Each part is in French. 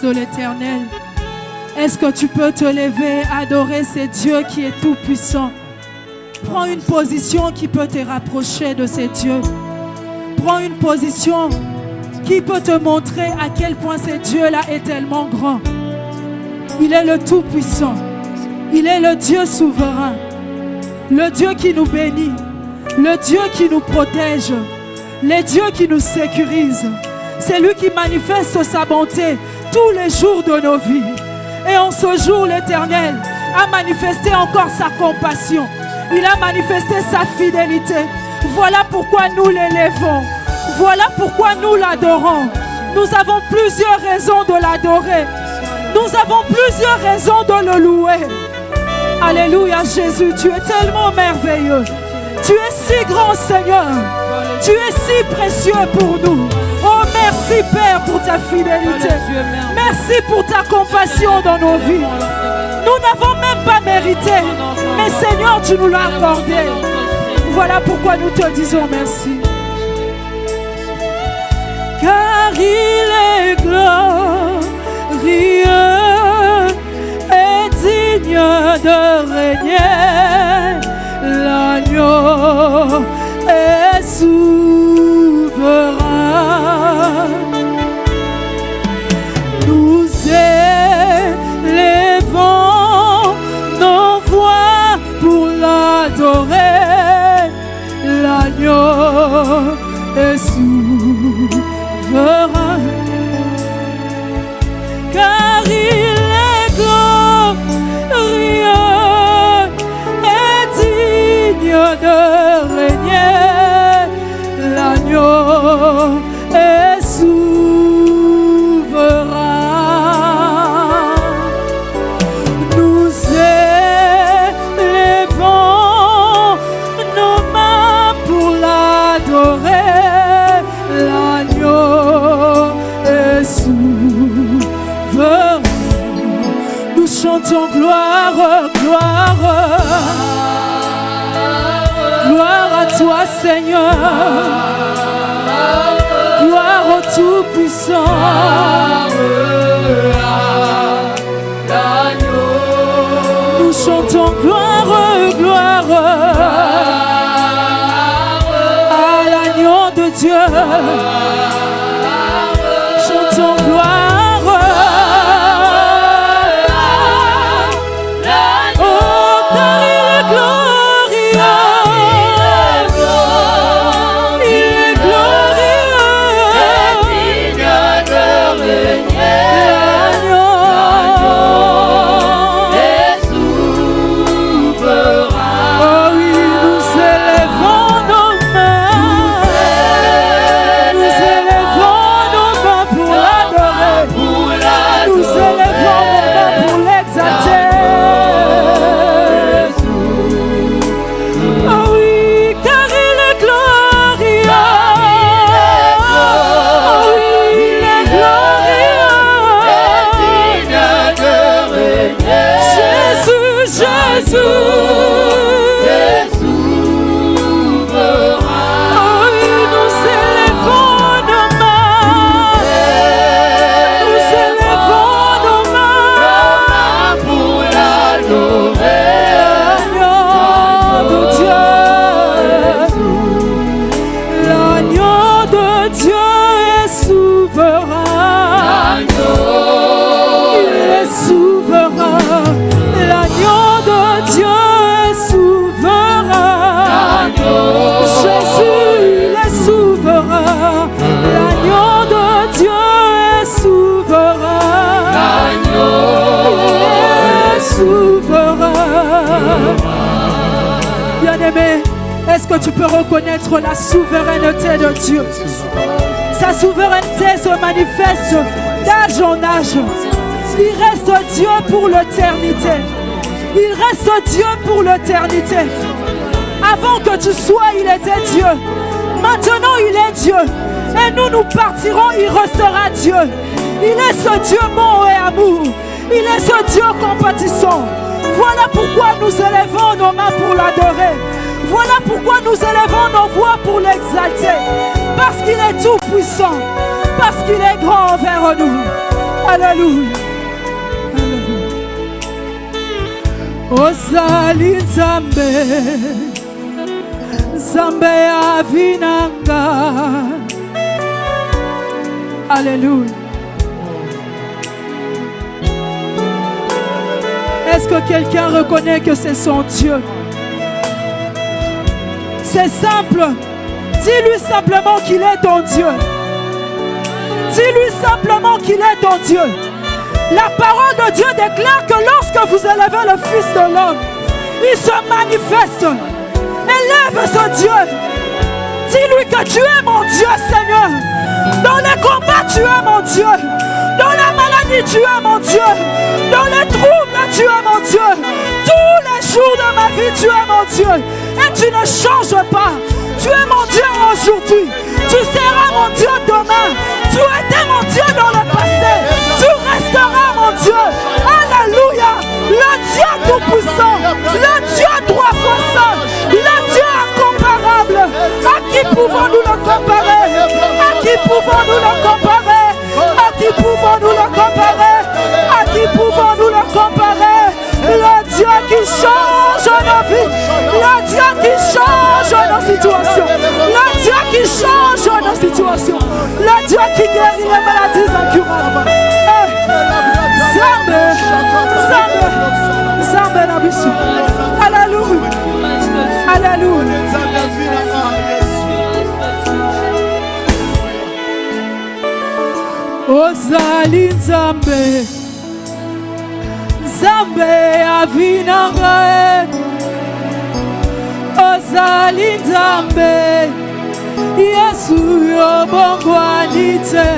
De l'Éternel. Est-ce que tu peux te lever, adorer ce Dieu qui est tout puissant? Prends une position qui peut te rapprocher de ce Dieu. Prends une position qui peut te montrer à quel point ce Dieu-là est tellement grand. Il est le tout puissant. Il est le Dieu souverain. Le Dieu qui nous bénit. Le Dieu qui nous protège. Le Dieu qui nous sécurise. C'est lui qui manifeste sa bonté tous les jours de nos vies. Et en ce jour, l'Éternel a manifesté encore sa compassion. Il a manifesté sa fidélité. Voilà pourquoi nous l'élèvons. Voilà pourquoi nous l'adorons. Nous avons plusieurs raisons de l'adorer. Nous avons plusieurs raisons de le louer. Alléluia Jésus, tu es tellement merveilleux. Tu es si grand Seigneur. Tu es si précieux pour nous. Oh, merci Père pour ta fidélité. Merci pour ta compassion dans nos vies. Nous n'avons même pas mérité, mais Seigneur, tu nous l'as accordé. Voilà pourquoi nous te disons merci. Car il est glorieux et digne de régner. L'agneau est souverain. Nous élevons nos voix pour l'adorer. L'agneau est souverain. Car il est glorieux et digne de régner. L'agneau est souverain. Nous élevons nos mains pour l'adorer. L'agneau est souverain. Nous chantons gloire, gloire. Gloire à toi Seigneur. Gloire au Tout-Puissant. Nous chantons gloire, gloire à l'agneau de Dieu. Chantons gloire. Bien-aimé, est-ce que tu peux reconnaître la souveraineté de Dieu? Sa souveraineté se manifeste d'âge en âge. Il reste Dieu pour l'éternité. Il reste Dieu pour l'éternité. Avant que tu sois, il était Dieu. il est Dieu. Et nous partirons, il restera Dieu. Il est ce Dieu bon et amour. Il est ce Dieu compatissant. Voilà pourquoi nous élevons nos mains pour l'adorer. Voilà pourquoi nous élevons nos voix pour l'exalter. Parce qu'il est tout puissant. Parce qu'il est grand envers nous. Alléluia. Ozali Nzambe, Nzambe avinanga. Alléluia. Est-ce que quelqu'un reconnaît que c'est son Dieu? C'est simple. Dis-lui simplement qu'il est ton Dieu. Dis-lui simplement qu'il est ton Dieu. La parole de Dieu déclare que lorsque vous élevez le Fils de l'homme, il se manifeste. Élève ce Dieu. Dis-lui que tu es mon Dieu, Seigneur. Dans les combats, tu es mon Dieu. Dans la maladie, tu es mon Dieu. Dans les troubles, tu es mon Dieu. Tous les jours de ma vie, tu es mon Dieu. Et tu ne changes pas. Tu es mon Dieu aujourd'hui. Tu seras mon Dieu demain. Tu étais mon Dieu dans le passé. Tu resteras mon Dieu. Alléluia. Le Dieu tout-puissant. Le Dieu trois fois saint. Le Dieu incomparable. À qui pouvons-nous le comparer? À qui pouvons-nous le comparer? À qui pouvons-nous le comparer? À qui pouvons-nous le comparer? Le Dieu qui change nos vies. Le Dieu qui change nos situations. Le Dieu qui change nos situations. Le Dieu qui guérit les maladies incurables. Zambe, Zambe, Zambe la mission. Alléluia. Alléluia. Ozali Nzambe, Nzambe avinanga. Ozali Nzambe, Yesu yobongwani te.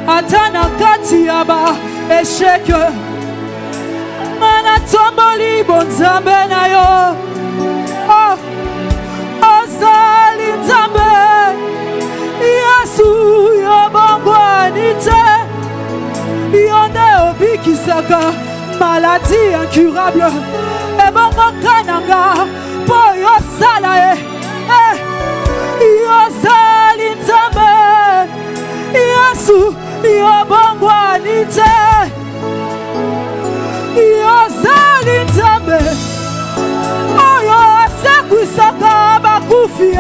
Ata na kati ya ba esheke, mana tomboli bon Nzambe na yo. Oh, Ozali Nzambe, Yesu yobongwani te. Yonde obikisaka maladie incurable. Ebongo kananga po yosala e. Yozali Nzambe, Yesu yobongwani te. Yozali Nzambe, oyo asekwisaka bakufi.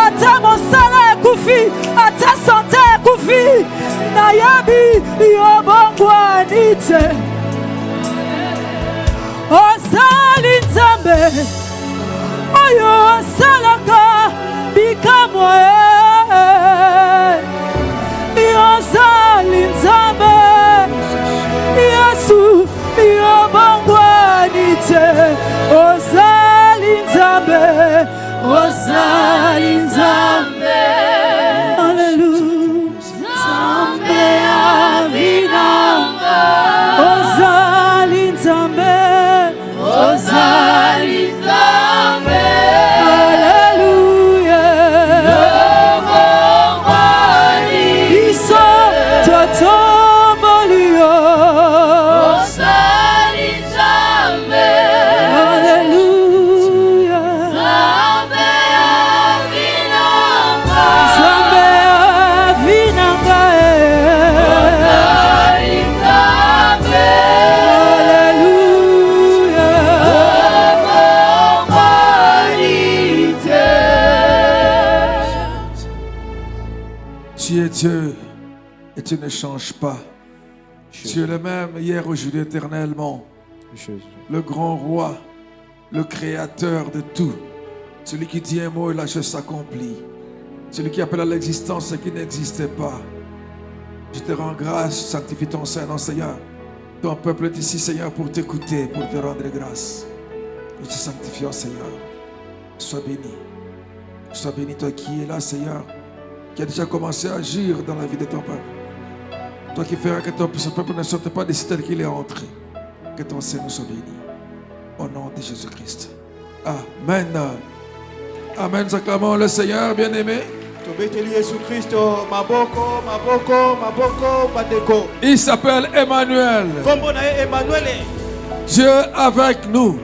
Ata mosala ekufi, ata sante ekufi. Nayebi yobongwani te. Ozali Nzambe, oyo asalaka bikamwa. Ozali Nzambe, Yesu yobongwani te. Ozali Nzambe, Ozali Nzambe. Alléluia. Nzambe avinanga. Ozali Nzambe, Ozali Nzambe. Alléluia. Iso totombolio. Ozali Nzambe. Alléluia. Nzambe avinanga. Nzambe avinanga. Ozali Nzambe. Alléluia. Tu es Dieu et tu ne changes pas. Tu es le même hier, aujourd'hui, éternellement. Le grand roi, le créateur de tout. Celui qui dit un mot et la chose s'accomplit. Celui qui appelle à l'existence ce qui n'existait pas. Je te rends grâce, sanctifie ton Saint-Nom, Seigneur. Ton peuple est ici, Seigneur, pour t'écouter, pour te rendre grâce. Nous te sanctifions, Seigneur. Sois béni. Sois béni, toi qui es là, Seigneur, qui a déjà commencé à agir dans la vie de ton peuple. Toi qui feras que ce peuple ne sorte pas d'ici tel qu'il est entré. Que ton Seigneur soit béni. Au nom de Jésus-Christ. Amen. Amen. Acclamons le Seigneur, bien-aimé. Il s'appelle Emmanuel. Dieu avec nous.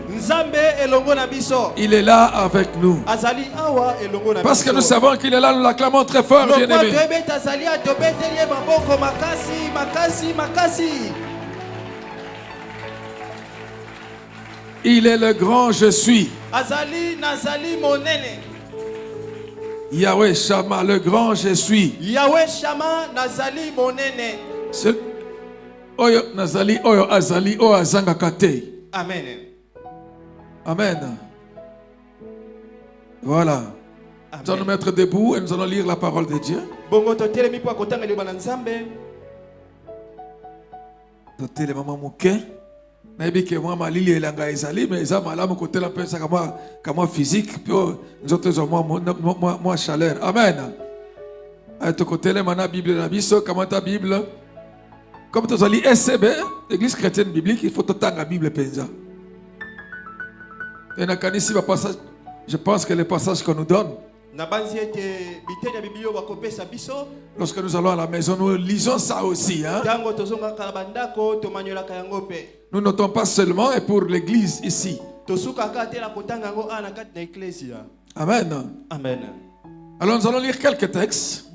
Il est là avec nous. Parce que nous savons qu'il est là, nous l'acclamons très fort, bien-aimé. Il est le grand je suis. Yahweh Shama, le grand je suis. Yahweh Shama nazali monene. Oyo nazali oyo azali oyo azanga kate. Amen. Amen. Voilà. Amen. Nous allons nous mettre debout et nous allons lire la parole de Dieu. Bongo totelemi po akotanga liloba na Nzambe. Totele mama muke. Nayebi ke moi malili elanga ezali mais eza malamu kotela pesa kama physique puis nzoto zo moi chaleur. Amen. Ato kotele mana Bible na biso kama ta Bible. Comme tu as lu SCB, l'église chrétienne biblique, il faut autant la Bible penza. Et dans le passage, je pense que les passages qu'on nous donne, lorsque nous allons à la maison, nous lisons ça aussi. Hein? Nous notons pas seulement et pour l'église ici. Amen. Amen. Alors nous allons lire quelques textes.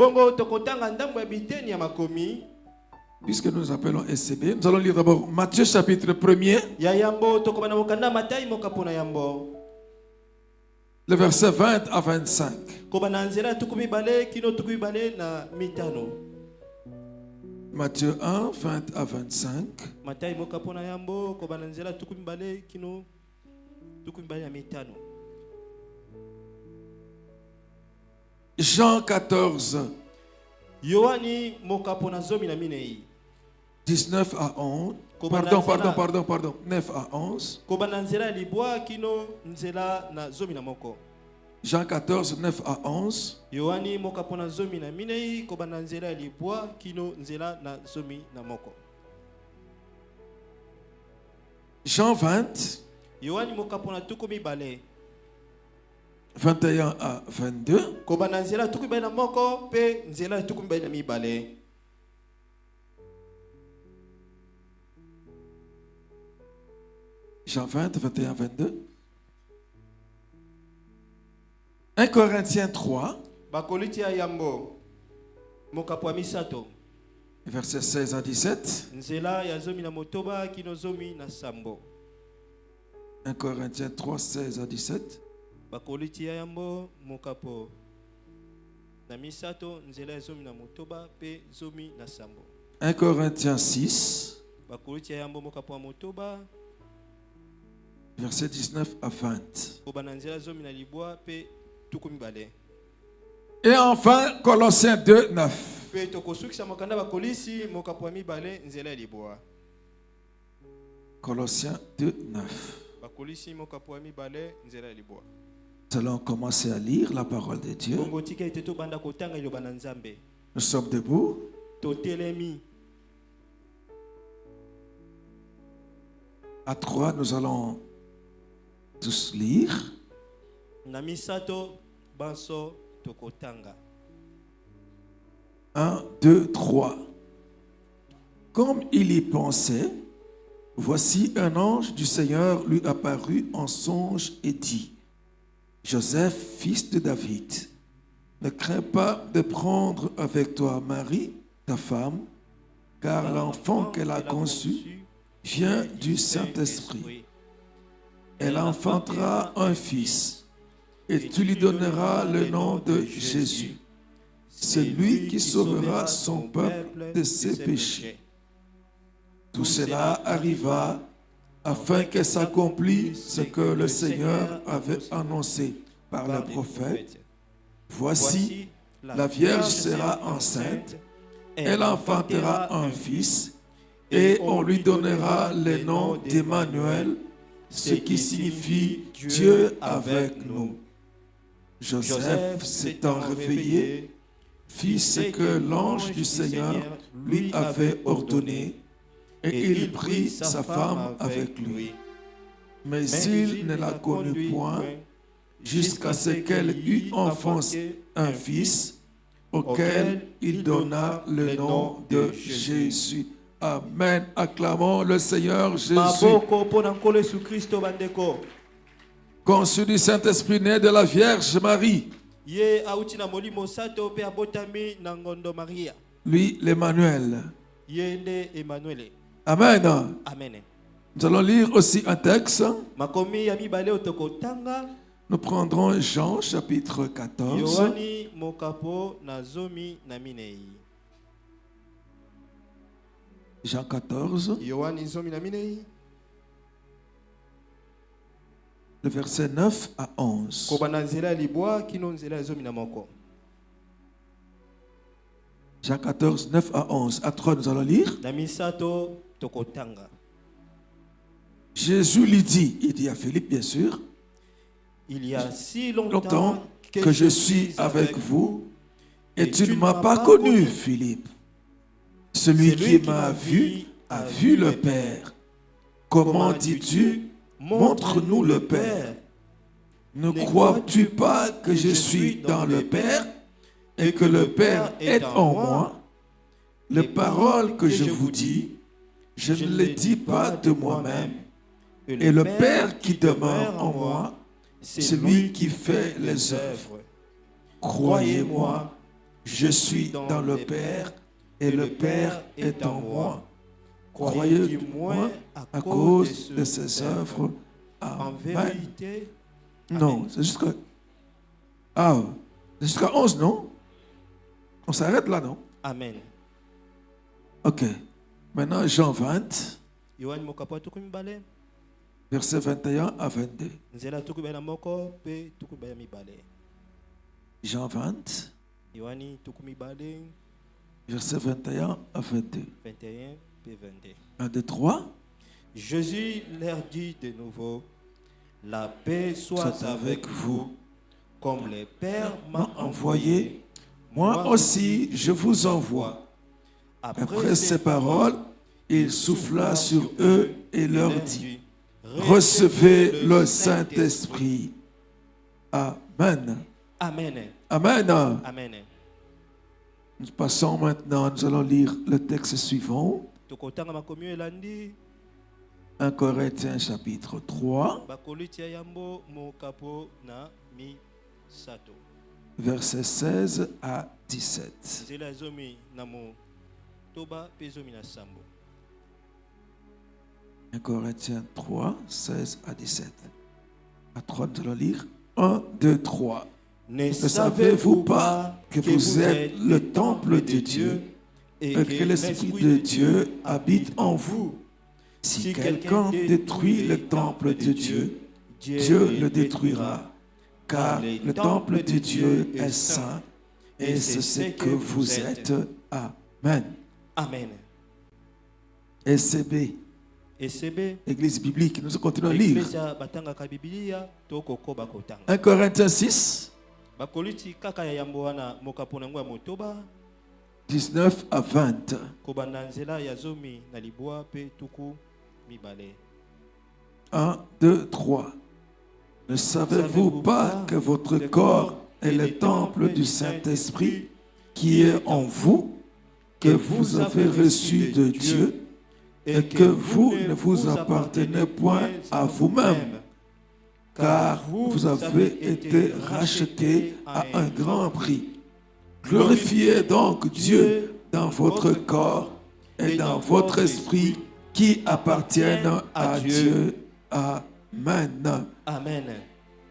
Puisque nous appelons SCB, nous allons lire d'abord Matthieu chapitre 1er. Le verset 20 à 25. Matthieu 1, 20 à 25. Jean 14. 19 à 11. Pardon. 9 à 11. Jean 14, 9 à 11. Jean 20. 21 à 22. Jean 20, 21, 22. 1 Corinthiens 3. Verset 16 à 17. 1 Corinthiens 3, 16 à 17. 1 Corinthiens 6. Verset 19 à 20. Et enfin, Colossiens 2, 9. Colossiens 2, 9. Nous allons commencer à lire la parole de Dieu. Nous sommes debout. À 3, nous allons tous lire. 1, 2, 3. Comme il y pensait, voici un ange du Seigneur lui apparut en songe et dit: Joseph, fils de David, ne crains pas de prendre avec toi Marie, ta femme, car l'enfant qu'elle a conçu vient du Saint-Esprit. Elle enfantera un fils, et tu lui donneras le nom de Jésus. C'est lui qui sauvera son peuple de ses péchés. Tout cela arriva afin que s'accomplisse ce que le Seigneur avait annoncé par le prophète. Voici, la Vierge sera enceinte, elle enfantera un fils, et on lui donnera le nom d'Emmanuel, ce qui signifie Dieu avec nous. Joseph, s'étant réveillé, fit ce que l'ange du Seigneur lui avait ordonné, et il prit sa femme avec lui. Mais il ne la connut point jusqu'à ce qu'elle eût enfanté un fils, auquel il donna le nom de Jésus. Amen. Acclamons le Seigneur Jésus. Conçu du Saint-Esprit, né de la Vierge Marie. Lui, l'Emmanuel. Amen. Amen. Nous allons lire aussi un texte. Nous prendrons Jean chapitre 14. Jean 14. Le verset 9 à 11. Jean 14, 9 à 11. À 3, nous allons lire. Jésus lui dit, il dit à Philippe bien sûr, il y a si longtemps que je suis avec vous et tu ne m'as pas connu, Philippe. Celui qui m'a vu a vu le Père. Comment dis-tu, montre-nous le Père? Ne crois-tu pas que je suis dans le Père et que le Père est en moi? Les paroles que je vous dis, je ne les dis pas de moi-même. Et le Père qui demeure en moi, c'est lui qui fait les œuvres. Croyez-moi, je suis dans le Père et le Père est en moi. Croyez-moi à cause de ses œuvres. Amen. Non, c'est jusqu'à 11, non? On s'arrête là, non? Amen. Ok. Maintenant, Jean 20. Versets 21 à 22. Jean 20. Versets 21 à 22. 1, 2, 3. Jésus leur dit de nouveau, la paix soit avec vous. Comme le Père m'a envoyé, moi aussi je vous envoie. Après ces paroles, il souffla sur eux et leur dit, recevez le Saint-Esprit. Amen. Amen. Amen. Amen. Nous passons maintenant, nous allons lire le texte suivant. 1 Corinthiens chapitre 3, versets 16 à 17. 1 Corinthiens 3, 16 à 17. À 3, nous allons lire 1, 2, 3. Ne savez-vous pas que vous êtes le temple de Dieu et que l'Esprit de Dieu habite en vous? Si quelqu'un détruit le temple de Dieu, Dieu le détruira, car le temple de Dieu est saint et c'est ce que vous êtes. Amen. Amen. SCB, Église biblique, nous continuons à lire. 1 Corinthiens 6, 19 à 20. 1, 2, 3. Ne savez-vous pas que votre corps est le temple du Saint-Esprit qui est en vous, que vous avez reçu de Dieu et que vous ne vous appartenez point à vous-même, car vous avez été rachetés à un grand prix. Glorifiez donc Dieu dans votre corps et dans votre esprit qui appartiennent à Dieu. Amen. Amen.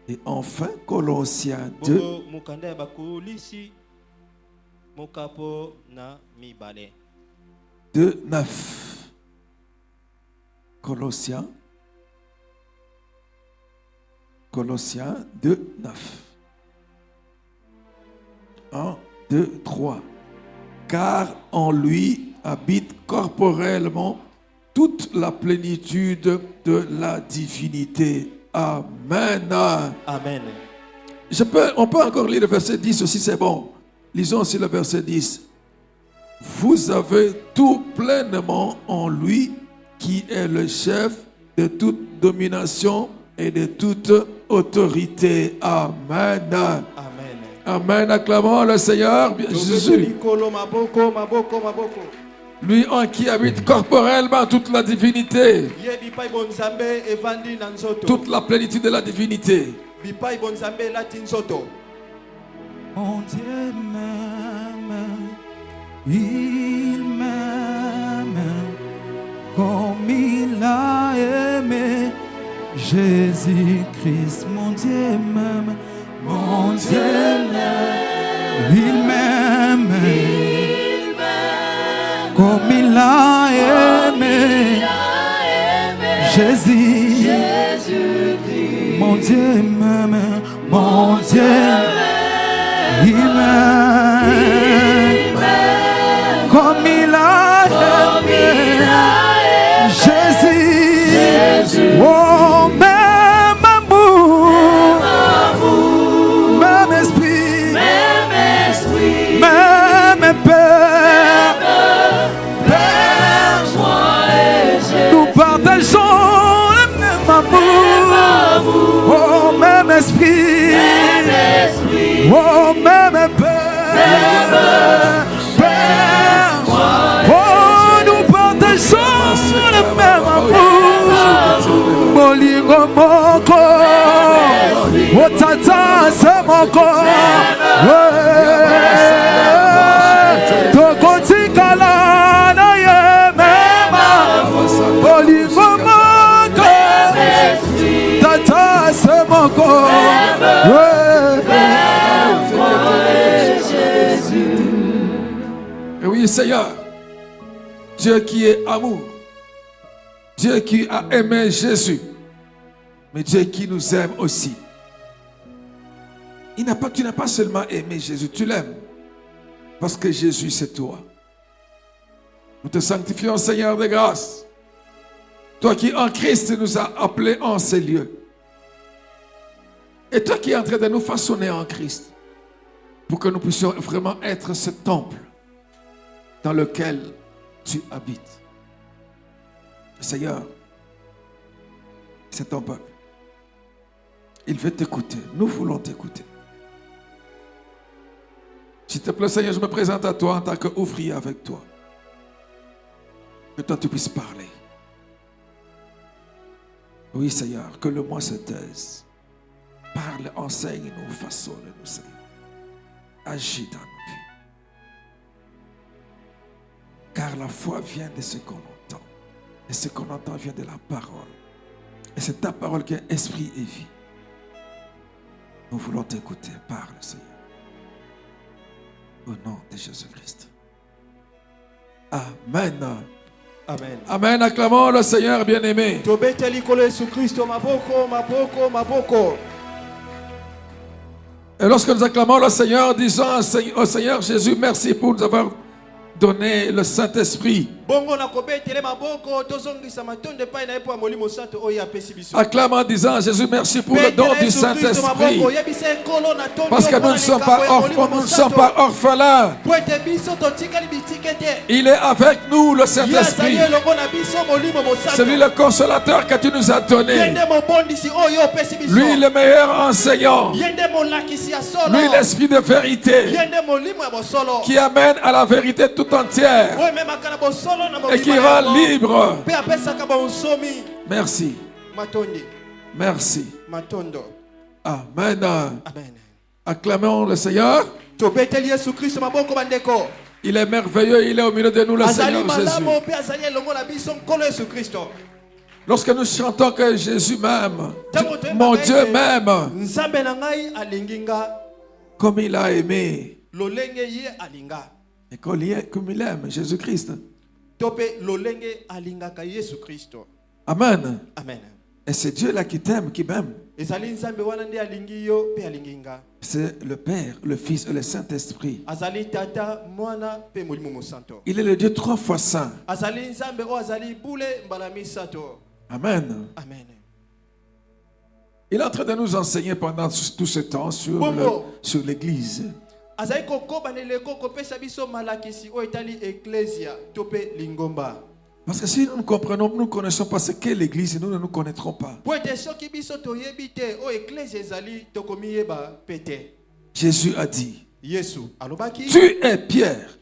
Et enfin, Colossiens 2, 2, 9. Colossiens 2, 9. 1, 2, 3. Car en lui habite corporellement toute la plénitude de la divinité. Amen. Amen. On peut encore lire le verset 10 aussi, c'est bon. Lisons aussi le verset 10. Vous avez tout pleinement en lui, qui est le chef de toute domination et de toute autorité. Amen. Amen. Amen. Acclamons le Seigneur Jésus. Lui en qui habite corporellement toute la divinité. Toute la plénitude de la divinité. Mon Dieu m'aime, il m'aime comme il a aimé Jésus-Christ. Mon Dieu m'aime, mon Dieu m'aime, il m'aime comme il a aimé Jésus. Mon Dieu m'aime, mon Dieu m'aime. Il m'aime comme il a aimé Jésus. Oh, même amour, même esprit, même Père, nous partageons le même amour. Oh, même esprit. Oh, même Père, oh, nous partageons le même amour. Molingo moko, oh tata c'est moko, tokoti kala na ye mema. Molingo moko, tata c'est moko. Et oui, Seigneur, Dieu qui est amour, Dieu qui a aimé Jésus, mais Dieu qui nous aime aussi. Tu n'as pas seulement aimé Jésus, tu l'aimes, parce que Jésus c'est toi. Nous te sanctifions, Seigneur de grâce, toi qui en Christ nous as appelés en ces lieux, et toi qui es en train de nous façonner en Christ, pour que nous puissions vraiment être ce temple dans lequel tu habites. Seigneur, c'est ton peuple. Il veut t'écouter. Nous voulons t'écouter. S'il te plaît, Seigneur, je me présente à toi en tant qu'ouvrier avec toi. Que toi tu puisses parler. Oui, Seigneur, que le moi se taise. Parle, enseigne-nous, façonne-nous, Seigneur. Agis dans nos vies. Car la foi vient de ce qu'on entend. Et ce qu'on entend vient de la parole. Et c'est ta parole qui est esprit et vie. Nous voulons t'écouter. Parle, Seigneur. Au nom de Jésus-Christ. Amen. Amen. Amen. Acclamons le Seigneur bien-aimé. Et lorsque nous acclamons le Seigneur, disons au Seigneur Jésus, merci pour nous avoir donné le Saint-Esprit. Acclame en disant Jésus, merci pour le don du Saint-Esprit. Parce que nous ne sommes pas orphelins. Il est avec nous, le Saint-Esprit. C'est lui le consolateur que tu nous as donné. Lui le meilleur enseignant. Lui l'esprit de vérité qui amène à la vérité tout entière et qui rend libre. Merci. Merci. Amen. Acclamons le Seigneur. Il est merveilleux, il est au milieu de nous, le Seigneur Jésus. Lorsque nous chantons que Jésus m'aime, mon Dieu m'aime, comme il a aimé, et comme il aime Jésus-Christ. Amen. Amen. Et c'est Dieu là qui t'aime, qui m'aime. C'est le Père, le Fils et le Saint-Esprit. Il est le Dieu 3 fois saint. Amen. Amen. Il est en train de nous enseigner pendant tout ce temps sur l'Église. Parce que si nous ne comprenons, nous ne connaissons pas ce qu'est l'Église, nous ne nous connaîtrons pas. Jésus a dit, tu es Pierre.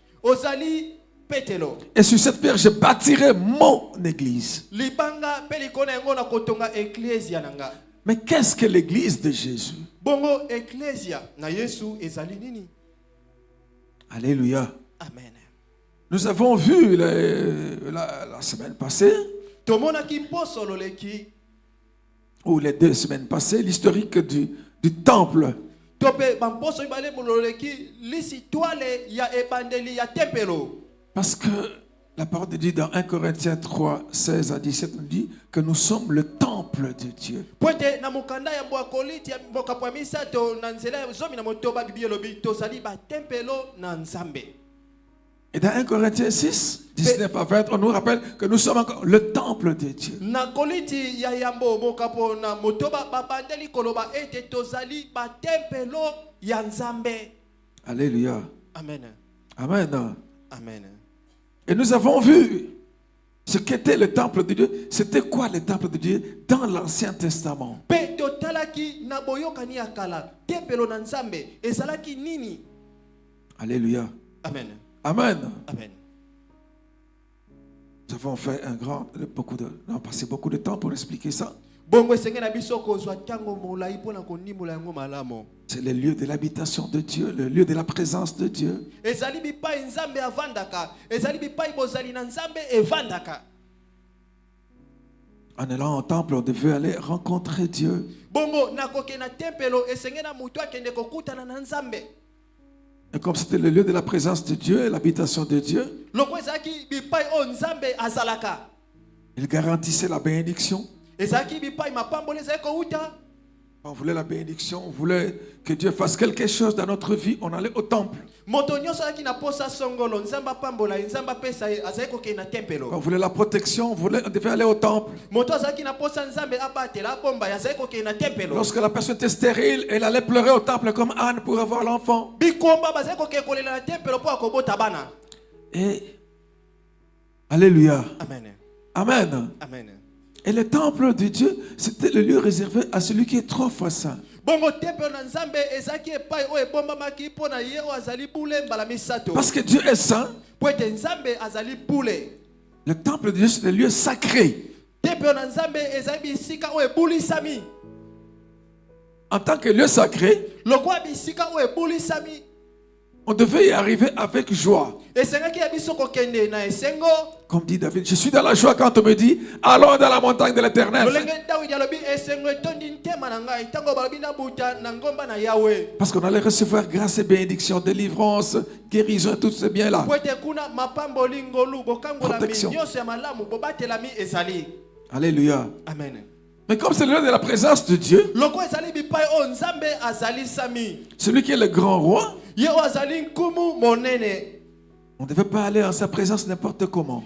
Et sur cette pierre, je bâtirai mon Église. Mais qu'est-ce que l'Église de Jésus? Alléluia. Amen. Nous avons vu la semaine passée, ou les 2 semaines passées, l'historique du temple. Parce que la parole de Dieu dans 1 Corinthiens 3, 16 à 17 nous dit que nous sommes le temple de Dieu. Et dans 1 Corinthiens 6, 19 à 20, on nous rappelle que nous sommes encore le temple de Dieu. Alléluia. Amen. Amen. Amen. Et nous avons vu ce qu'était le temple de Dieu. C'était quoi le temple de Dieu dans l'Ancien Testament? Alléluia. Amen. Amen. Amen. Nous avons fait passé beaucoup de temps pour expliquer ça. C'est le lieu de l'habitation de Dieu, le lieu de la présence de Dieu. En allant au temple, on devait aller rencontrer Dieu. Et comme c'était le lieu de la présence de Dieu et l'habitation de Dieu, il garantissait la bénédiction. On voulait la bénédiction, on voulait que Dieu fasse quelque chose dans notre vie, on allait au temple. On voulait la protection, on devait aller au temple. Lorsque la personne était stérile, elle allait pleurer au temple comme Anne pour avoir l'enfant. Et Alléluia. Amen. Amen. Amen. Et le temple de Dieu, c'était le lieu réservé à celui qui est 3 fois saint. Parce que Dieu est saint. Le temple de Dieu, c'est le lieu sacré. En tant que lieu sacré, on devait y arriver avec joie. Comme dit David, je suis dans la joie quand on me dit allons dans la montagne de l'Éternel. Parce qu'on allait recevoir grâce et bénédiction, délivrance, guérison, tous ces biens-là. Protection. Alléluia. Amen. Mais comme c'est le lieu de la présence de Dieu, celui qui est le grand roi, on ne devait pas aller en sa présence n'importe comment.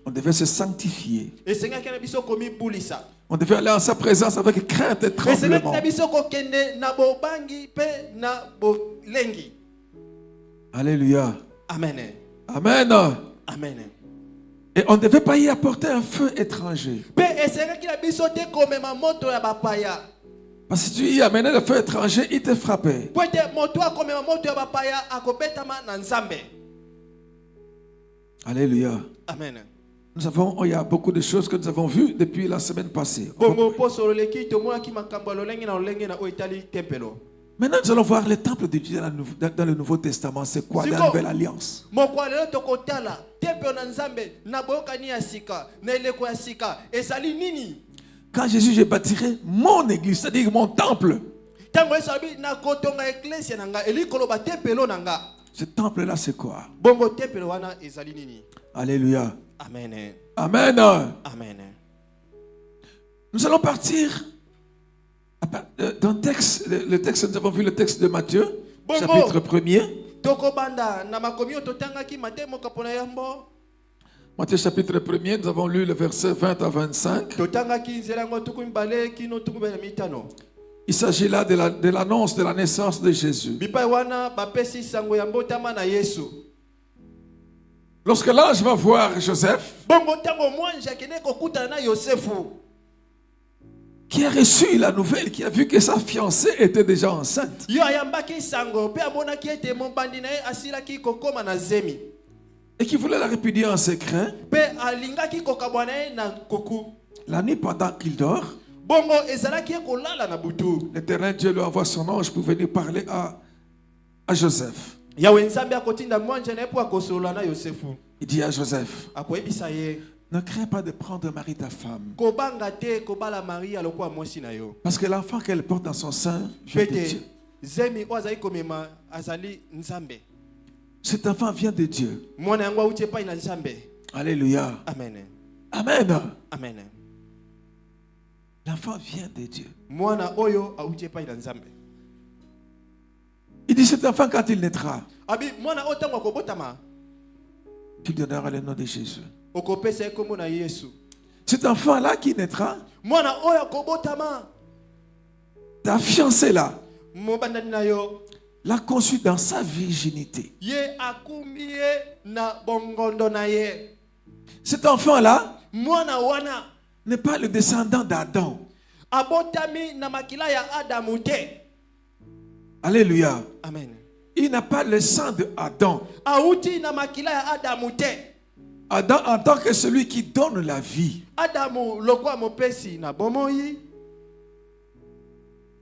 On devait se sanctifier. On devait aller en sa présence avec crainte et tremblement. Alléluia. Amen. Amen. Amen. Et on ne devait pas y apporter un feu étranger. Parce que si tu y amenais le feu étranger, il te frappait. Alléluia. Amen. Il y a beaucoup de choses que nous avons vues depuis la semaine passée. Maintenant, nous allons voir le temple de Dieu dans le Nouveau Testament. C'est quoi la nouvelle alliance? Quand Jésus, je bâtirai mon église, c'est-à-dire mon temple. Ce temple-là, c'est quoi? Alléluia. Amen. Amen. Amen. Nous allons partir d'un texte, le texte, nous avons vu le texte de Matthieu, chapitre 1er. Matthieu chapitre 1er, nous avons lu le verset 20 à 25. Il s'agit là de l'annonce de la naissance de Jésus. Lorsque l'ange va voir Joseph, bongo tango mwanje akende kokutana na Yosefu, qui a reçu la nouvelle, qui a vu que sa fiancée était déjà enceinte, yo ayambaki sango pe amonaki ete mobandi na ye asilaki kokoma na zemi, et qui voulait la répudier en secret, pe alingaki kokabwana ye na koku. la nuit pendant qu'il dort, Bongo ezalaki kolala na butu, l'Éternel Dieu lui envoie son ange pour venir parler à Joseph. yawe nzambe akotinda mwanje na ye po akosolola na Yosefu. Il dit à Joseph, Akoyebisa ye, ne crains pas de prendre Marie ta femme, kobanga te kobala Maria lokola mwasi na yo, parce que l'enfant qu'elle porte dans son sein vient de pete Dieu. zemi oyo azali komema azali nzambe, Cet enfant vient de Dieu. mwana yango auti epai na nzambe. Alléluia. Amen. Amen. Amen. L'enfant vient de Dieu. Mwana oyo auti epai na nzambe. Il dit, cet enfant, quand il naîtra, Abi mwana oyo tango akobotama, tu donneras le nom de Jésus. okopesa ye kombo na Yesu. Cet enfant-là qui naîtra, Mwana oyo akobotama, ta fiancée-là, mobandani na yo, l'a conçu dans sa virginité. ye akumi ye na bongondo na ye. Cet enfant-là Mwana wana n'est pas le descendant d'Adam. abotami na makila ya Adamu te. Alléluia. Amen. Il n'a pas le sang de Adam. Auti na makila ya Adamu te. Adam en tant que celui qui donne la vie. Adamu lokwa mopesi na bomoi.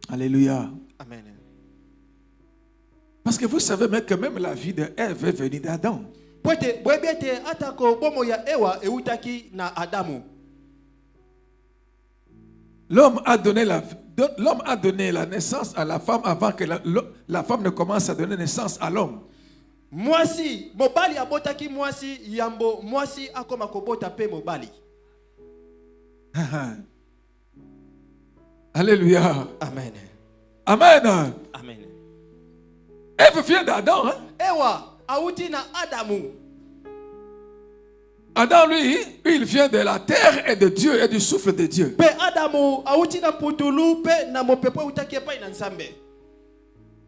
Alléluia. Amen. Parce que vous savez même que même la vie de Ève est venue d'Adam. Poete bwebete atako bomo ya Ewa eutaki na Adamu. L'homme a donné la naissance à la femme avant que la femme ne commence à donner naissance à l'homme. Mwasi mobali abotaki mwasi yambo mwasi akoma kobota pe mobali. Alléluia. Amen. Amen. Amen. Ève vient d'Adam. Hein? Ewa auti na Adamu. Adam, lui, il vient de la terre et de Dieu et du souffle de Dieu. Pe Adamu auti na putulu pe na mopepo utaki epai na nzambe.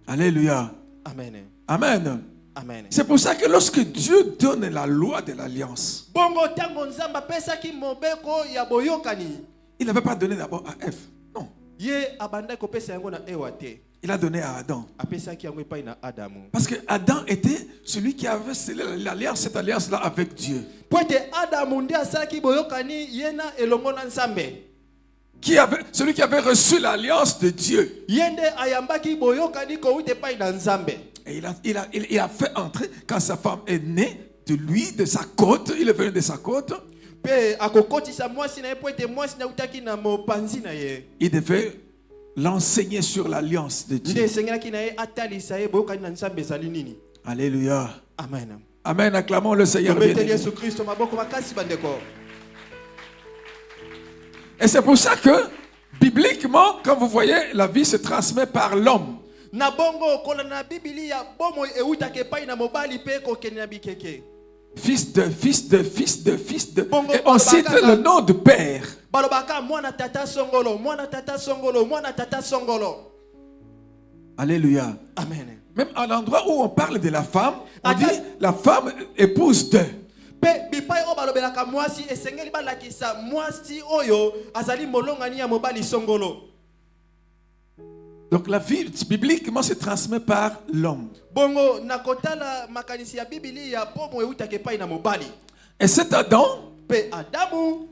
Alléluia. Amen. Amen. Amen. C'est pour ça que lorsque Dieu donne la loi de l'alliance, Bongo tango nzamba pesaki mobeko ya boyokani. il n'avait pas donné d'abord à Ève. Non. Ye abanda kopesa yango na Ewa te. Il a donné à Adam. Apesaki yango epai na Adamu. Parce que Adam était celui qui avait scellé l'alliance, cette alliance-là avec Dieu. Poete Adamu ndi asalaki boyokani yena elongo na nzambe. Celui qui avait reçu l'alliance de Dieu. Yende ayambaki boyokani ko uite epai na nzambe. Et il a fait entrer, quand sa femme est née de lui, de sa côte, il est venu de sa côte. Pe akokotisa mwasi na ye poete mwasi na utaki na mopanzi na ye. Il devait l'enseigner sur l'alliance de Dieu. Nde sengelaki na ye atalisa ye boyokani na nzambe ezali nini. Alléluia. Amen. Amen. Acclamons le Seigneur. Tobeteli Yesu Kristo maboko makasi bandeko. Et c'est pour ça que, bibliquement, quand vous voyez, la vie se transmet par l'homme. Na bongo kola na Biblia bomo eutaki epai na mobali pe kokeni na bikeke. Fils de, fils de, fils de, fils de. Bongo, Et on cite le nom du Père. Balobaka mwana tata songolo, mwana tata songolo, mwana tata songolo. Alléluia. Amen. Même à l'endroit où on parle de la femme, on dit la femme épouse de. Pe bipai o balobelaka mwasi esengeli balakisa mwasi oyo azali molongani ya mobali songolo. Donc la vie bibliquement se transmet par l'homme. Bongo nakotala makanisi ya Biblia bomo eutaki epai na mobali. Et cet Adam, Pe Adamu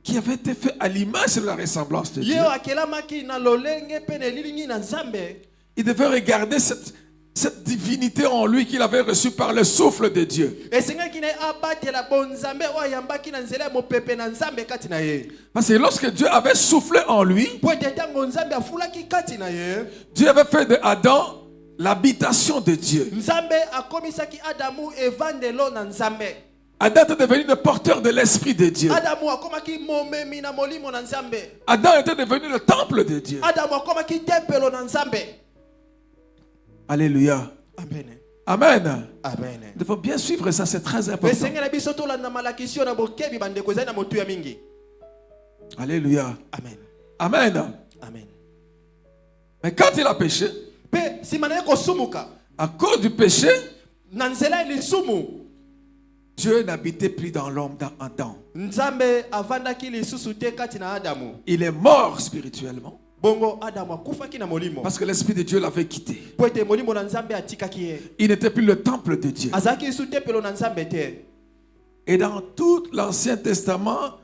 qui avait été fait à l'image et la ressemblance de Dieu, ye akelamaki na lolenge pe na lilingi na nzambe. il devait regarder cette divinité en lui qu'il avait reçue par le souffle de Dieu. Esengaki na abatela bonzambe o ayambaki na nzela mopepe na nzambe kati na ye. Parce que lorsque Dieu avait soufflé en lui, Po etango nzambe afulaki kati na ye. Dieu avait fait de Adam l'habitation de Dieu. Nzambe akomisaki Adamu evandelo na nzambe. Adam était devenu le porteur de l'Esprit de Dieu. Adamu akomaki momemi na molimo na nzambe. Adam était devenu le temple de Dieu. Adamu akomaki tempelo na nzambe. Alléluia. Amen. Amen. Amen. Il faut bien suivre ça, c'est très important. Esengela biso tolanda malakisio na bokebi bandeko ezali na motu ya mingi. Alléluia. Amen. Amen. Amen. Mais quand il a péché, Pe sima na ye kosumuka à cause du péché, na nzela ya lisumu Dieu n'habitait plus dans l'homme dans Adam. Nzambe avandaki lisusu te kati na Adamu. Il est mort spirituellement. Bongo Adamu akufaki na molimo. Parce que l'Esprit de Dieu l'avait quitté. Po ete molimo na Nzambe atikaki ye. Il n'était plus le temple de Dieu. Azaki lisusu tempelo na Nzambe te. Et dans tout l'Ancien Testament,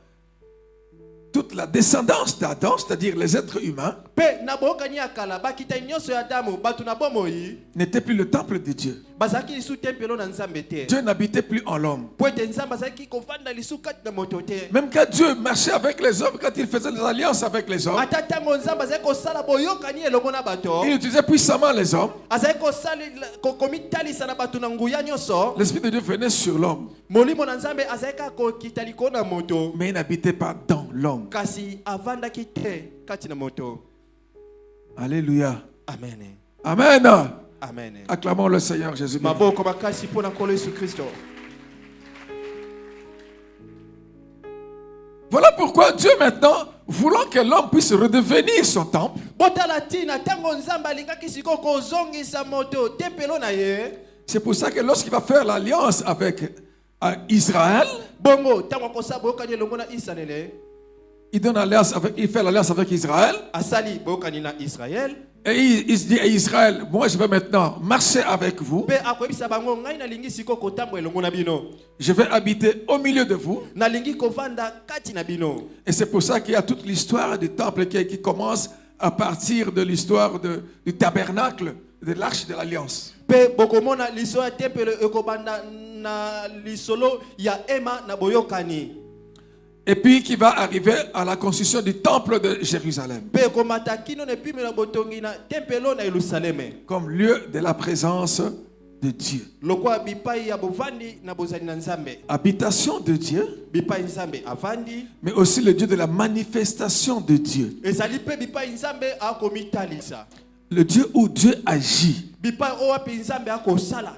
toute la descendance d'Adam, c'est-à-dire les êtres humains, Pe na bokani akala bakita nyonso ya Adamu batu na bomoi. n'était plus le temple de Dieu. Bazaki lisusu tempelo na Nzambe te. Dieu n'habitait plus en l'homme. Po ete Nzambe azaki kovanda lisusu kati na moto te. Même quand Dieu marchait avec les hommes, quand il faisait des alliances avec les hommes, Ata tango Nzambe azaki kosala boyokani elongo na bato. il utilisait puissamment les hommes. Azaki kosala komitalisa na batu na nguya nyonso. L'Esprit de Dieu venait sur l'homme, Molimo na Nzambe azaki kokita liko na moto. mais il n'habitait pas dans l'homme. Kasi avandaki te kati na moto. Alléluia. Amen. Amen. Amen. Acclamons le Seigneur Jésus. Maboko makasi pona kolo Yesu Kristo. Voilà pourquoi Dieu maintenant, voulant que l'homme puisse redevenir son temple, Botala tina tango Nzambe alingaki siko kozongisa moto tempelo na ye. c'est pour ça que lorsqu'il va faire l'alliance avec Israël, Bongo tango kosa boyokani elongo na Israël. il fait l'alliance avec Israël. Asali boyokani na Israël. Et il se dit à Israël, moi je vais maintenant marcher avec vous. Pe akoyebisa bango ngai nalingi siko kotambo elongo na bino. Je vais habiter au milieu de vous. Nalingi kovanda kati na bino. Et c'est pour ça qu'il y a toute l'histoire du temple qui commence à partir de l'histoire du tabernacle, de l'arche de l'alliance. Pe bokomona liso ya tempelo ekobanda na lisolo ya ema na boyokani. Et puis qui va arriver à la construction du temple de Jérusalem, Pe komata kino ne pime na botongi na tempelo na Yerusaleme. comme lieu de la présence de Dieu. Lokwa bipai ya bovandi na bozali na Nzambe. Habitation de Dieu, Bipai Nzambe avandi. mais aussi le Dieu de la manifestation de Dieu. Ezali pe bipai Nzambe akomitalisa. Le Dieu où Dieu agit. Bipai owapi Nzambe akosala.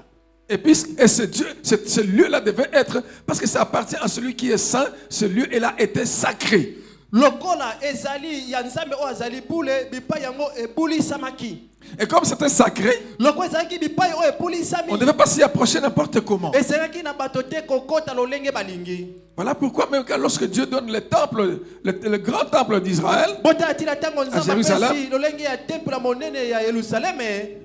Et puis ce lieu-là devait être, parce que ça appartient à celui qui est saint, ce lieu là était sacré. Lokola ezali ya Nzambe o azali bule bipai yango ebuli samaki. Et comme c'était sacré, Lokwa ezaki bipai o ebuli sami. on ne devait pas s'y approcher n'importe comment. Ezalaki na bato te kokota lolenge balingi. Voilà pourquoi même lorsque Dieu donne le temple, le grand temple d'Israël, Bota atila tango Nzambe Jérusalem. pesi lolenge ya temple la monene ya Yerusaleme.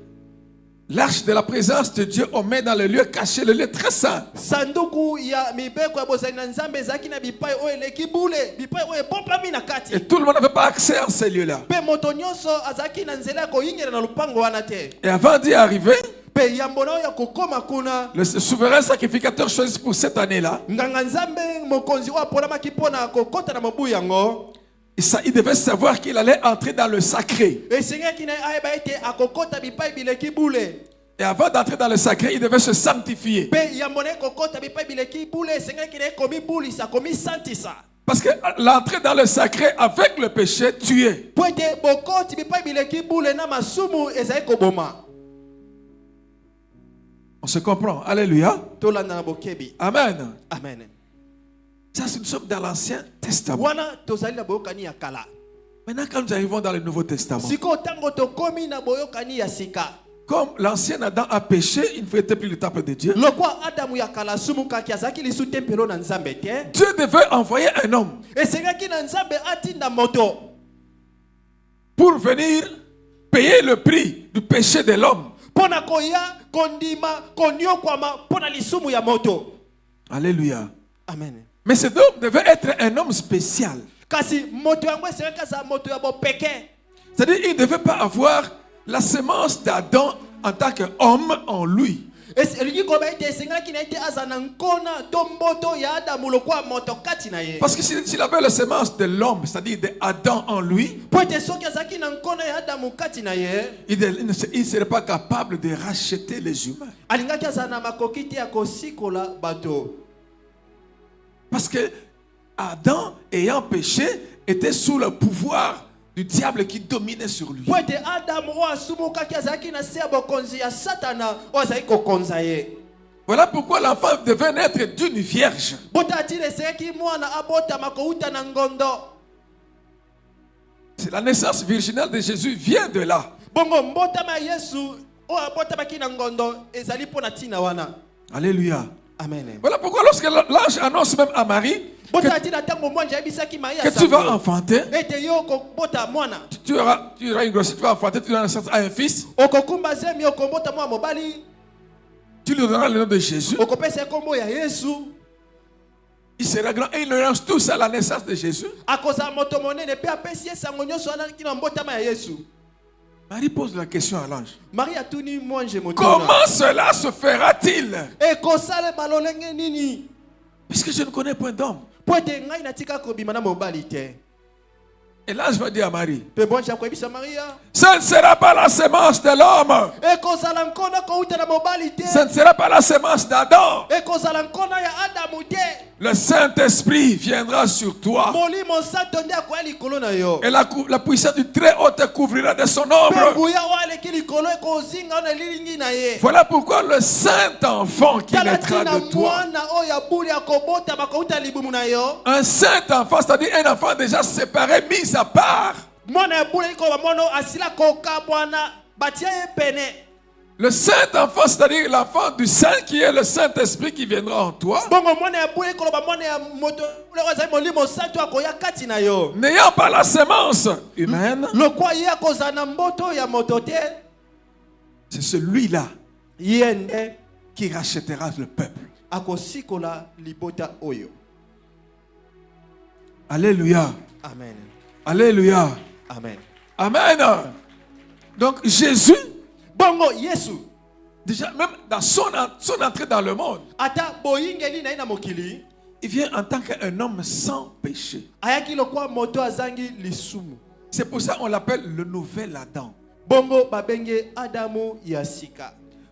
l'arche de la présence de Dieu, on met dans le lieu caché, le lieu très saint. Sanduku ya mibeko ya bozali na Nzambe ezaki na bipai o eleki bule, bipai o eboplami na kati. Et tout le monde n'avait pas accès à ces lieux-là. Pe moto nyonso azaki na nzela ko yingela na lupango wana te. Et avant d'y arriver, Pe yambona ya kokoma kuna. le souverain sacrificateur choisi pour cette année-là, Nganga Nzambe mokonzi wa polama kipona kokota na mobu yango. il devait savoir qu'il allait entrer dans le sacré. Esengaki na ayeba ete akokota bipai bileki bule. Et avant d'entrer dans le sacré, il devait se sanctifier. Pe yambona kokota bipai bileki bule esengaki na komi bulisa komi santisa. Parce que l'entrée dans le sacré avec le péché tuait. Poete bokoti bipai bileki bule na masumu ezai koboma. On se comprend. Alléluia. Tolanda na bokebi. Amen. Amen. Ça, nous sommes dans l'Ancien Testament. Wana tozali na boyokani ya kala. Maintenant, quand nous arrivons dans le Nouveau Testament, Siko tango tokomi na boyokani ya sika. comme l'ancien Adam a péché, il ne fêtait plus le temple de Dieu. Lokwa Adamu ya kala sumuka kiazaki lisu tempelo na Nzambe te. Dieu devait envoyer un homme Esengaki na Nzambe atinda moto. pour venir payer le prix du péché de l'homme. Pona koya kondima konyokwama pona lisumu ya moto. Alléluia. Amen. Mais cet homme devait être un homme spécial. Kasi moto yango esengaka za moto ya bopeke. C'est-à-dire qu'il ne devait pas avoir la semence d'Adam en tant qu'homme en lui. Elingi koba ete esengaki na ete azana nkona tomboto ya Adamu lokwa moto kati na ye. Parce que s'il avait la semence de l'homme, c'est-à-dire d'Adam en lui, Poete soki azaki na nkona ya Adamu kati na ye. il ne serait pas capable de racheter les humains. Alingaki azana makoki te ya kosikola bato. Parce que Adam, ayant péché, était sous le pouvoir du diable qui dominait sur lui. Poete Adamu o asumukaki azaki na se ya bokonzi ya Satana o azaki kokonza ye. Voilà pourquoi l'enfant devait naître d'une vierge. Bota atile esengaki mwana abotama kouta na ngondo. C'est la naissance virginale de Jésus vient de là. Bongo mbotama Yesu o abotamaki na ngondo ezali pona tina wana. Alléluia. Amen. Voilà pourquoi lorsque l'ange annonce même à Marie que tu vas enfanter, tu auras une grossesse, tu vas enfanter, tu vas naître à un fils, tu lui donneras le nom de Jésus. Il sera grand et il lance tous à la naissance de Jésus. Marie pose la question à l'ange. Comment cela se fera-t-il? Puisque je ne connais point d'homme. Et l'ange va dire à Marie, ce ne sera pas la semence de l'homme. Ce ne sera pas la semence d'Adam. Le Saint-Esprit viendra sur toi. Et la puissance du Très-Haut te couvrira de son ombre. Voilà pourquoi le Saint-Enfant qui naîtra de toi. Un Saint-Enfant, c'est-à-dire un enfant déjà séparé, mis à part. Le Saint-Enfant, c'est-à-dire l'enfant du Saint qui est le Saint-Esprit qui viendra en toi. N'ayant pas la semence humaine, c'est celui-là qui rachètera le peuple. Alléluia. Amen. Alléluia. Amen. Amen. Donc Jésus, déjà même dans son entrée dans le monde, il vient en tant qu'un homme sans péché. C'est pour ça qu'on l'appelle le nouvel Adam.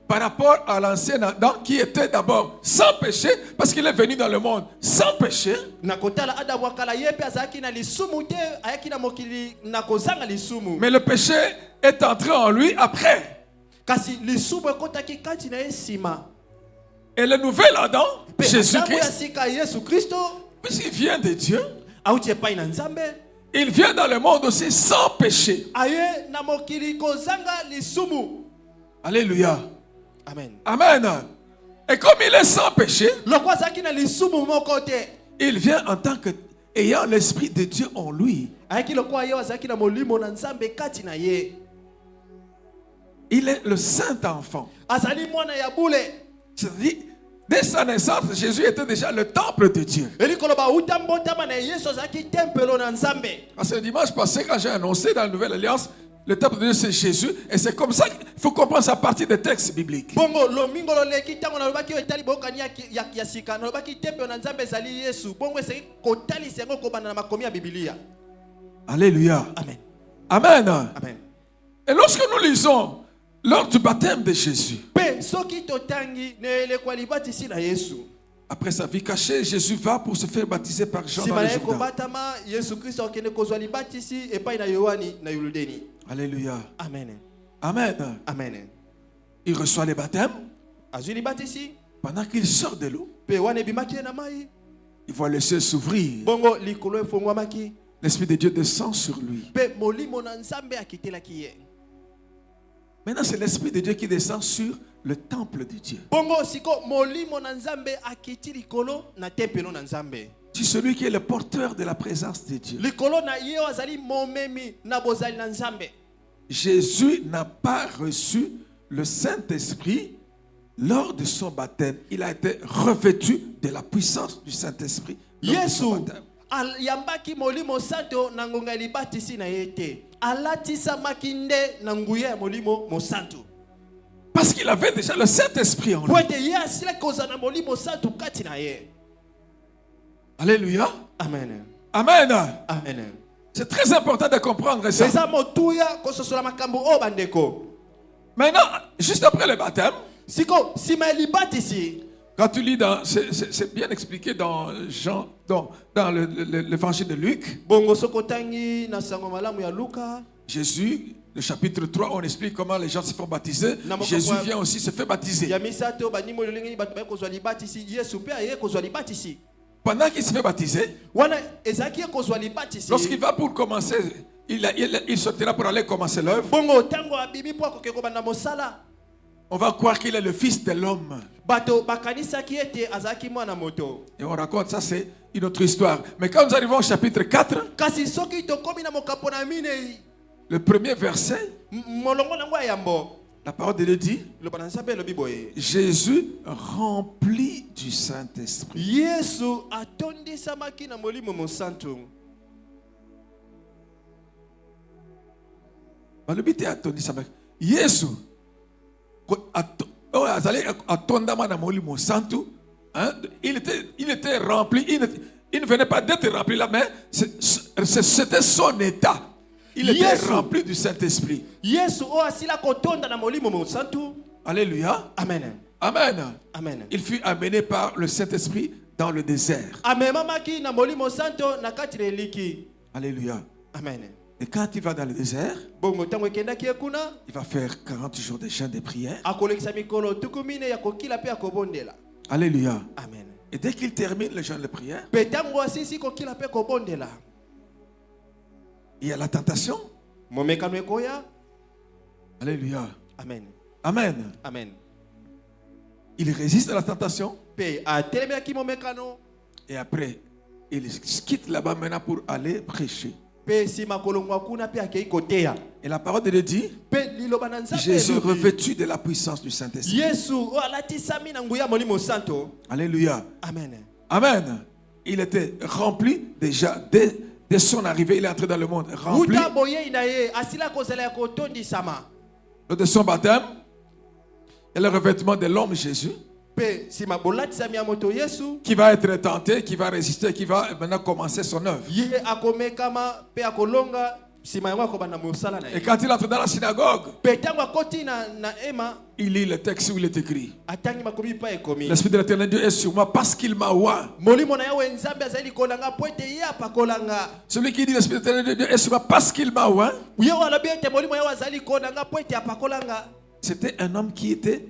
Par rapport à l'ancien Adam qui était d'abord sans péché, parce qu'il est venu dans le monde sans péché. Mais le péché est entré en lui après. Et le nouvel Adam, Jésus-Christ, puisqu'il vient de Dieu, il vient dans le monde aussi sans péché. Alléluia. Amen. Amen. Et comme il est sans péché, il vient en tant que ayant l'Esprit de Dieu en lui. Il est le Saint-Enfant. C'est-à-dire, dès sa naissance, Jésus était déjà le temple de Dieu. Parce que le dimanche passé, quand j'ai annoncé dans la Nouvelle Alliance, le temple de Dieu c'est Jésus. Et c'est comme ça qu'il faut comprendre ça à partir des textes bibliques. Alléluia. Amen. Amen. Amen. Et lorsque nous lisons lors du baptême de Jésus, après sa vie cachée, Jésus va pour se faire baptiser par Jean dans le Jourdain. Alléluia. Amen. Amen. Amen. Il reçoit les baptêmes. Pendant qu'il sort de l'eau, il voit le ciel s'ouvrir. L'Esprit de Dieu descend sur lui. Maintenant, c'est l'Esprit de Dieu qui descend sur le temple de Dieu. C'est celui qui est le porteur de la présence de Dieu. Jésus n'a pas reçu le Saint-Esprit lors de son baptême. Il a été revêtu de la puissance du Saint-Esprit lors de son baptême. Parce qu'il avait déjà le Saint-Esprit en lui. Alléluia. Amen. Amen. Amen. C'est très important de comprendre ça. Maintenant, juste après le baptême, quand tu lis dans, c'est bien expliqué dans Jean, dans l'évangile de Luc. Jésus, le chapitre 3, on explique comment les gens se font baptiser. Jésus vient aussi se faire baptiser. Pendant qu'il se fait baptiser, lorsqu'il va pour commencer, il sortira pour aller commencer l'œuvre. on va croire qu'il est le fils de l'homme. bato bakanisaki ete azalaki mwana moto. Et on raconte ça, c'est une autre histoire. Mais quand nous arrivons au chapitre 4, Kasi soki tokomi na mokapo na minei, le premier verset, molongo nango ya yambo, la parole de Dieu dit, loba na Nzambe elobi boye, Jésus rempli du Saint-Esprit. Yesu atondisamaki na molimo mosantu. Le but est atondisama. Yesu atondama na molimo santu. Il était rempli. Il ne venait pas d'être rempli là, mais c'était son état. Il était rempli du Saint-Esprit. Yesu o asila kotonda na molimo mosantu. Alléluia. Amen. Amen. Amen. Il fut amené par le Saint-Esprit dans le désert. Amemamaki na molimo santo na kati na eliki. Alléluia. Amen. Et quand il va dans le désert, Bongo tango ekendaki ekuna, il va faire 40 jours de jeûne de prière. akolekisa mikolo tukumine ya kokila pe akobondela. Alléluia. Amen. Et dès qu'il termine le jeûne de prière, Pe tango asisi kokila pe kobondela, il y a la tentation. momekano ekoya. Alléluia. Amen. Amen. Amen. Il résiste à la tentation. Pe atelemiaki momekano, Et après, il quitte là-bas maintenant pour aller prêcher. pe sima kolongwa kuna pe akei koteya. Et la parole de Dieu dit, Pe liloba na Nzambe Jésus elobi, revêtu de la puissance du Saint-Esprit. Yesu o alatisami na nguya molimo santo. Alléluia. Amen. Amen. Il était rempli déjà dès son arrivée. Il est entré dans le monde rempli. Uta boye na ye asila kozala ya kotondisama. Lors de son baptême, et le revêtement de l'homme Jésus, Pe sima bolatisami ya moto Yesu, qui va être tenté, qui va résister, qui va maintenant commencer son œuvre. ye akomekama pe akolonga sima yango akobanda mosala na Et ye. quand il entre dans la synagogue, Pe tango akoti na ema, il lit le texte où il est écrit, atangi makomi pa ekomi. l'Esprit de l'Éternel Dieu est sur moi parce qu'il m'a oint. Molimo na yawe Nzambe azali kolanga po ete ye apakolanga. Celui qui dit l'Esprit de l'Éternel Dieu est sur moi parce qu'il m'a oint, Ye alobi ete molimo yawe azali kolanga po ete apakolanga. c'était un homme qui était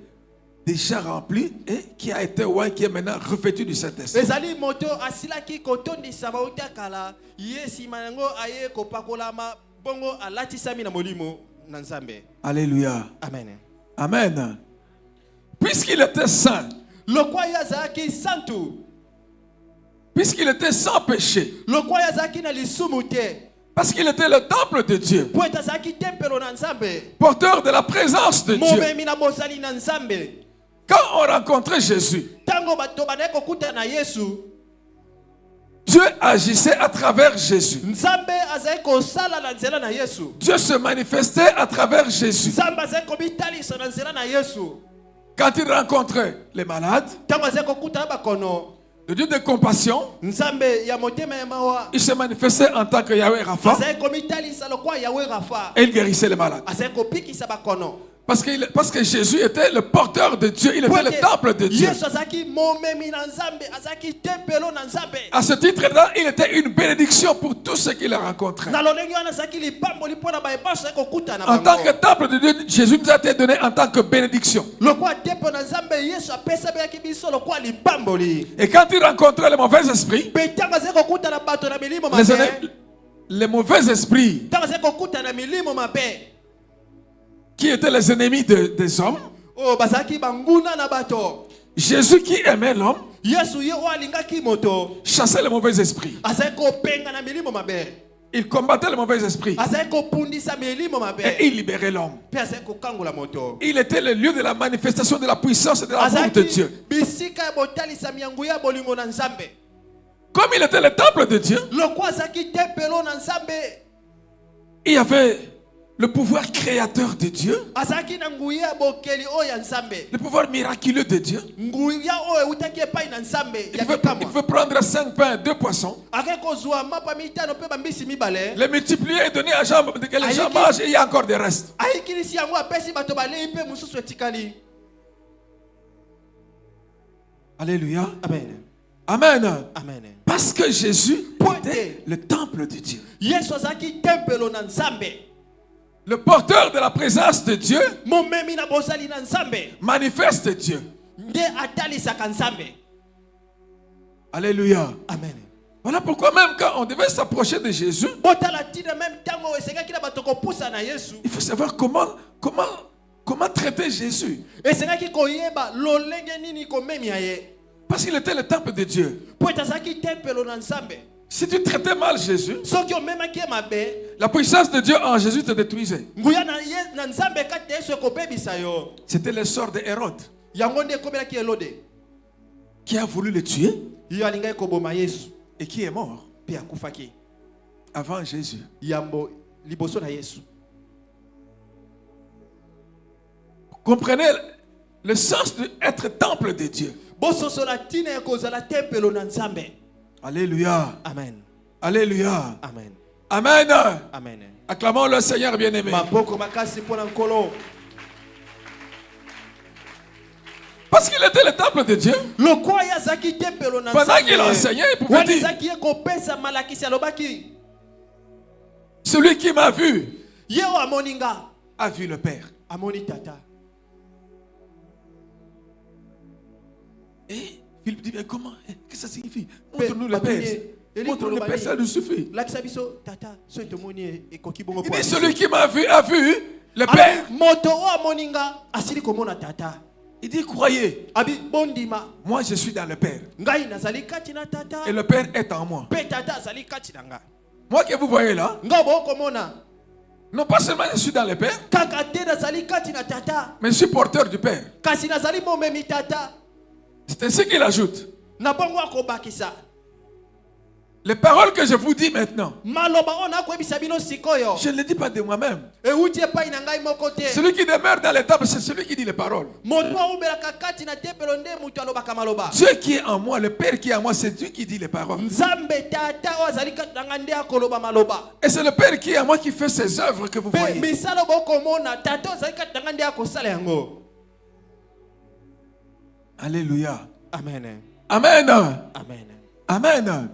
déjà rempli et qui a été oint, qui est maintenant revêtu du Saint-Esprit. Ezali moto asilaki kotondisa bauta kala, ye sima yango aye kopakolama bongo alatisami na molimo na Nzambe. Alléluia. Amen. Amen. Puisqu'il était saint, Lokwa yazaki santu, puisqu'il était sans péché, lokwa yazaki na lisumu te, parce qu'il était le temple de Dieu, po ete azalaki tempelo na Nzambe, porteur de la présence de Dieu. momemi na bozali na Nzambe. Quand on rencontrait Jésus, Tango bato banaye kokuta na Yesu, Dieu agissait à travers Jésus. Nzambe azali kosala na nzela na Yesu. Dieu se manifestait à travers Jésus. Nzambe azali kobitalisa na nzela na Yesu. Quand il rencontrait les malades, Tango azali kokuta na bakono, le Dieu de compassion, Nzambe ya motema ya mawa, il se manifestait en tant que Yahweh Rapha azali komitalisa lokwa Yawe Rafa, et il guérissait les malades. azali kopikisa bakono. Parce que Jésus était le porteur de Dieu, il était le temple de Dieu. Yesu azaki momemi na Nzambe, azaki tempelo na Nzambe. À ce titre-là, il était une bénédiction pour tous ceux qui le rencontraient. Na lolenge wana azaki lipamboli mpona baepaso azali kokuta na En tant bango. que temple de Dieu, Jésus nous a été donné en tant que bénédiction. Lokwa tempelo na Nzambe, Yesu apesa beyaki biso lokwa lipamboli. Et quand il rencontrait les mauvais esprits, Pe tango azali kokuta na bato na milimo mabe, les mauvais esprits tango azali kokuta na milimo mabe, qui étaient les ennemis des hommes, oh bazaki banguna na bato, Jésus qui aimait l'homme, Yesu ye o alingaki moto, chassait les mauvais esprits. azali kopenga na milimo mabe, Il combattait les mauvais esprits azali kopundisa milimo mabe, et il libérait l'homme. pe azali kokangola moto. Il était le lieu de la manifestation de la puissance et de l'amour de Dieu. Bisika ya botalisa miangu ya bolingo na Nzambe. Comme il était le temple de Dieu, Lokwa azaki tempelo na Nzambe, il y avait le pouvoir créateur de Dieu, azaki na nguya bokeli o ya Nzambe, le pouvoir miraculeux de Dieu. nguya o eutaki epai na Nzambe Il ya veut bikamwa. prendre 5 pains, 2 poissons, Ake kozwa mapa mitano pe bambisi mibale, les multiplier et donner à Jean, que les gens mangent et il y a encore des restes. ayikilisi yango apesi bato balei pe mususu etikali. Alléluia. Amen. Amen. Amen. Parce que Jésus Pointe. était le temple de Dieu. Yesu azaki tempelo na Nzambe, Le porteur de la présence de Dieu momemi na bozali na Nzambe, manifeste Dieu. nde atalisaka Nzambe. Alléluia. Amen. Voilà pourquoi même quand on devait s'approcher de Jésus, Botala tina même tango esengaki na bato kopusa na Yesu. il faut savoir comment comment traiter Jésus. esengaki koyeba lolenge nini komemia ye Parce qu'il était le temple de Dieu. po ete azalaki tempelo na nzambe Si tu traitais mal Jésus, soki omemaki ye mabe la puissance de Dieu en Jésus te détruisait. nguya na nzambe kati ya yesu ekobebisa yo C'était le sort de Hérode yango nde ekomelaki elode qui a voulu le tuer yo alingaki koboma yesu et qui est mort mpe akufaki avant Jésus. yambo liboso na yesu. Comprenez le sens d'être temple de Dieu. bososola ntina ya kozala tempelo na nzambe. Alléluia. Amen. Alléluia. Amen. Amen. Amen. Acclamons le Seigneur bien-aimé. maboko makasi mpo na nkolo Parce qu'il était le temple de Dieu. lokwa ye azalaki tempelo na Pendant qu'il enseignait, il pouvait wana dire, ezalaki ye kopesa malakisi alobaki celui qui m'a vu ye oyo amoni nga a vu le Père. amoni tata. Et Philippe dit, mais comment? Qu'est-ce que ça signifie? Pe- Montre-nous le Père. Eli Montre-nous le koloba Père, nini? ça nous suffit. lakisa biso tata so tomoni ekoki bongo Il po dit, biso. celui qui m'a vu a vu le Père. Abi, moto oyo amoni nga asili komona tata. Il dit, croyez, Abi bondima moi je suis dans le Père. ngai nazali kati na tata Et le Père est en moi. pe tata azali kati na nga Moi que vous voyez là, nga bokomona non pas seulement je suis dans le Père, kaka te nazali kati na tata mais je suis porteur du Père. kasi nazali momemi tata C'est ainsi qu'il ajoute. na bongo akobakisa Les paroles que je vous dis maintenant, maloba oyo nakoyebisa bino sikoyo je ne les dis pas de moi-même. euti epai na ngai moko te. Celui qui demeure dans les tables, c'est celui qui dit les paroles. moto aobelaka kati na tempelo nde moto alobaka maloba. Dieu qui est en moi, le Père qui est en moi, c'est Dieu qui dit les paroles. nzambe tata oyo azali kati na ngai nde akoloba maloba. Et c'est le Père qui est en moi qui fait ces œuvres que vous mpe voyez. misala bokomona tata oyo azali kati na ngai nde akosala yango. Alléluia. Amen. Amen. Amen. Amen. Amen.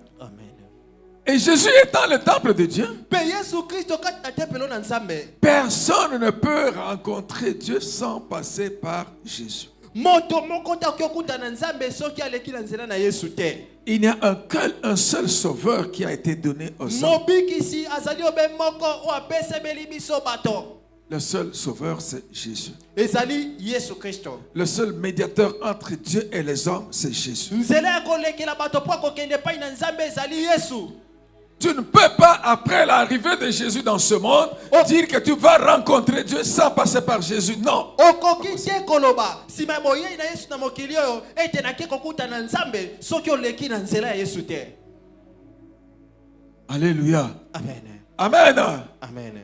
Et Jésus étant le temple de Dieu, mpe yesu kristo kati na tempelo na nzambe personne ne peut rencontrer Dieu sans passer par Jésus. moto moko te akoki okutana na nzambe soki aleki na nzela na yesu te. Il n'y a un seul sauveur qui a été donné aux hommes. mobikisi azali obe moko oyo apesebeli biso bato. Le seul sauveur, c'est Jésus. ezali yesu kristo. Le seul médiateur entre Dieu et les hommes, c'est Jésus. nzela ya kolekela bato mpo akokende epai na nzambe ezali yesu. Tu ne peux pas, après l'arrivée de Jésus dans ce monde, dire que tu vas rencontrer Dieu sans passer par Jésus. Non. okoki te koloba nsima ya boyei na yesu na mokili oyo ete nake kokutana na nzambe soki oleki na nzela ya yesu te. Alléluia. Amen. Amen. Amen.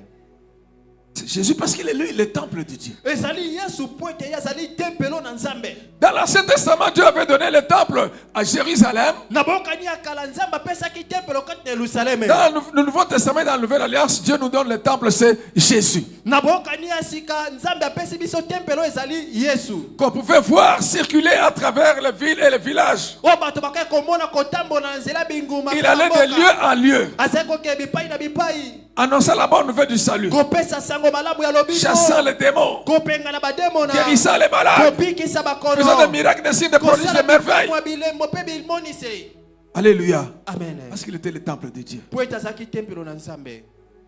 C'est Jésus parce qu'il est lui, le temple de Dieu. ezali yesu po ete ye azali tempelo na nzambe. Dans l'Ancien Testament, Dieu avait donné le temple à Jérusalem. na bokani ya kala nzambe apesaki tempelo kati na yerusaleme. Dans le Nouveau Testament, dans la Nouvelle Alliance, Dieu nous donne le temple, c'est Jésus. na bokani ya sika nzambe apesi biso tempelo ezali yesu. Qu'on pouvait voir circuler à travers les villes et les villages. oyo bato bakaki komona kotambola na nzela binguma. Il allait de lieu en lieu, azali kokende bipai na bipai annonçant la bonne nouvelle du salut, kopesa sango malamu ya lobiko. chassant les démons, kopenga na bademona. guérissant les malades, kopikisa bakono. faisant des miracles, des signes, des prodiges, des merveilles. mwa bilembo mpe bimonise. Alléluia. Amen. Parce qu'il était le temple de Dieu. po ete azalaki tempelo na nzambe.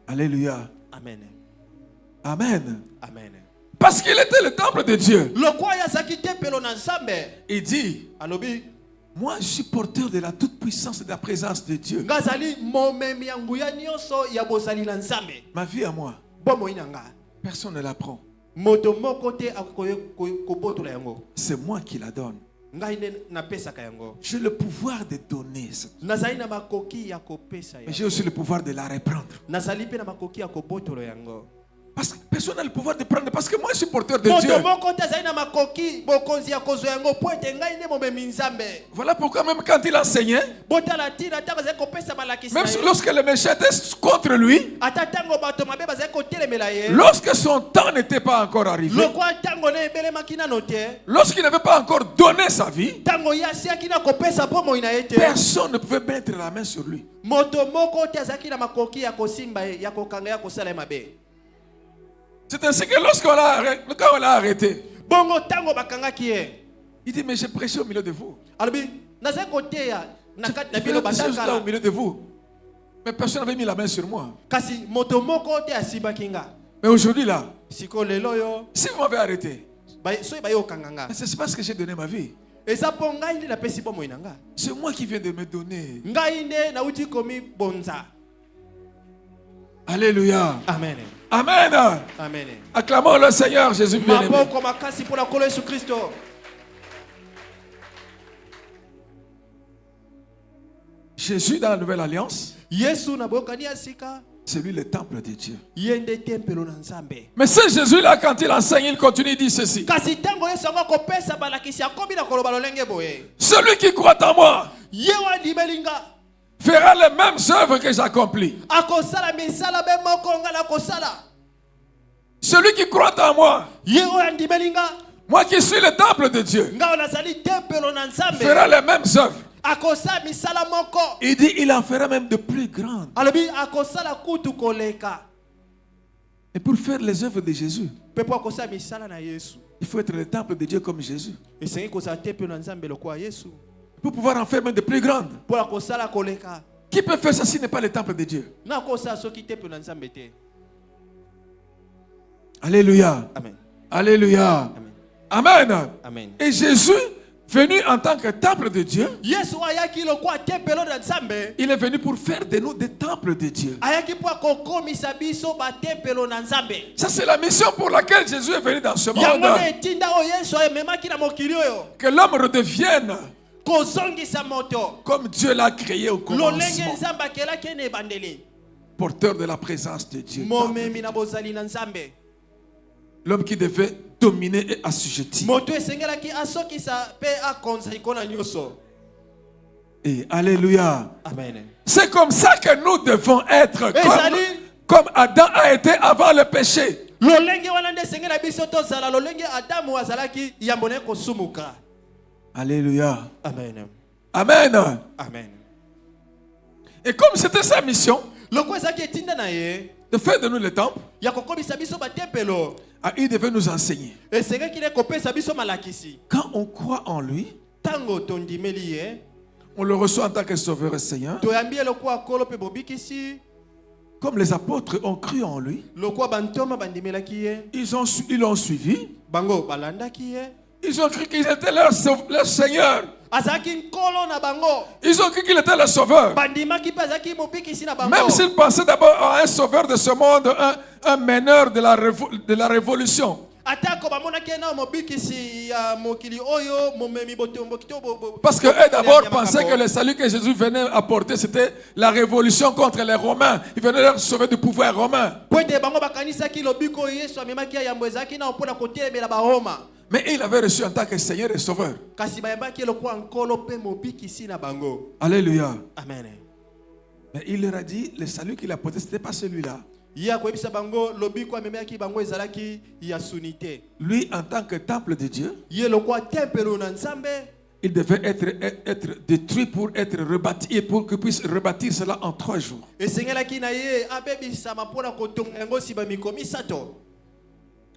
Alléluia. Amen. Amen. Amen. Parce qu'il était le temple de Dieu. lokwa ye azalaki tempelo na nzambe Il dit, alobi moi je suis porteur de la toute puissance et de la présence de Dieu. nga azali momemi ya nguya nyonso ya bozali na nzambe. Ma vie à moi, bomoi na nga personne ne la prend. moto moko te akoki kobotola yango. C'est moi qui la donne. ngai nde napesaka yango. J'ai le pouvoir de donner, nazali na makoki ya kopesa mais j'ai yango. aussi le pouvoir de la reprendre. nazali mpe na makoki ya kobotola yango. Parce que personne n'a le pouvoir de prendre, parce que moi je suis porteur de Dieu. moto moko te azali na makoki bokonzi ya kozwa yango po ete ngai nde momemi nzambe. Voilà pourquoi même quand il enseignait, botala ntina ntango azali kopesa malakisi même na ye. lorsque le méchant était contre lui, ata ntango bato mabe bazali kotelemela ye. lorsque son temps n'était pas encore arrivé, lokwa ntango na ebelemaki nano te. lorsqu'il n'avait pas encore donné sa vie, ntango ye asiaki na kopesa bomoi na ye te. personne ne pouvait mettre la main sur lui. moto moko te azalaki na makoki ya kosimba ye ya kokanga ya kosala ye mabe. C'est ainsi que quand on l'a arrêté, bongo ntango bakangaki ye il dit, mais j'ai prêché au milieu de vous. alobi nazali koteya na kati na Il bino faisait des choses là au batakala milieu de vous. Mais personne n'avait mis la main sur moi. kasi moto moko te asimbaki nga. Mais aujourd'hui là, Si vous m'avez arrêté, c'est parce que j'ai donné ma vie. C'est moi qui viens de me donner. Alléluia. Amen. Amen. Amen. Acclamons le Seigneur Jésus bien-aimé. Jésus dans la nouvelle alliance, c'est lui le temple de Dieu. Mais c'est Jésus là, quand il enseigne, il continue, il dit ceci. Celui qui croit en moi fera les mêmes œuvres que j'accomplis. Celui qui croit en moi, moi qui suis le temple de Dieu, fera les mêmes œuvres. Il dit, il en fera même de plus grandes. Et pour faire les œuvres de Jésus, il faut être le temple de Dieu comme Jésus. Pour pouvoir en faire même de plus grandes. Qui peut faire ça s'il n'est pas le temple de Dieu? Alléluia. Amen. Alléluia. Amen. Amen. Amen. Et Jésus, venu en tant que temple de Dieu, il est venu pour faire de nous des temples de Dieu. Ça, c'est la mission pour laquelle Jésus est venu dans ce monde. Que l'homme redevienne comme Dieu l'a créé au commencement, porteur de la présence de Dieu. L'homme qui devait dominer et assujettir. Et alléluia. Amen. C'est comme ça que nous devons être, comme Adam a été avant le péché. Alléluia. Amen. Amen. Amen. Et comme c'était sa mission de faire de nous le temple, il devait nous enseigner. Quand on croit en lui, on le reçoit en tant que sauveur et Seigneur. Comme les apôtres ont cru en lui, ils l'ont suivi. Ils ont cru qu'il était leur Seigneur. Ils ont cru qu'il était le sauveur. Même s'ils pensaient d'abord à un sauveur de ce monde, un meneur de la révolution. Parce qu'eux d'abord pensaient que le salut que Jésus venait apporter, c'était la révolution contre les Romains. Il venait leur sauver du pouvoir romain. Mais il avait reçu en tant que Seigneur et Sauveur. Alléluia. Amen. Mais il leur a dit, le salut qu'il a apporté, ce n'était pas celui-là. Lui, en tant que temple de Dieu, il devait être détruit pour être rebâti et pour qu'il puisse rebâtir cela en 3 jours.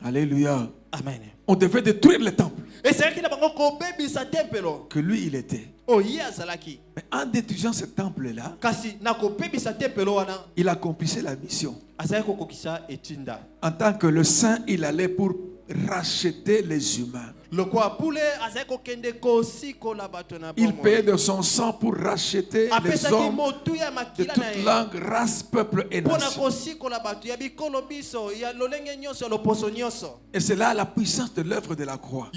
Alléluia. Amen. On devait détruire le temple que lui il était. Mais en détruisant ce temple-là, il accomplissait la mission. En tant que le saint, il allait pour racheter les humains. Il payait de son sang pour racheter les hommes de toute langue, race, peuple et nation. Et c'est là la puissance de l'œuvre de la croix.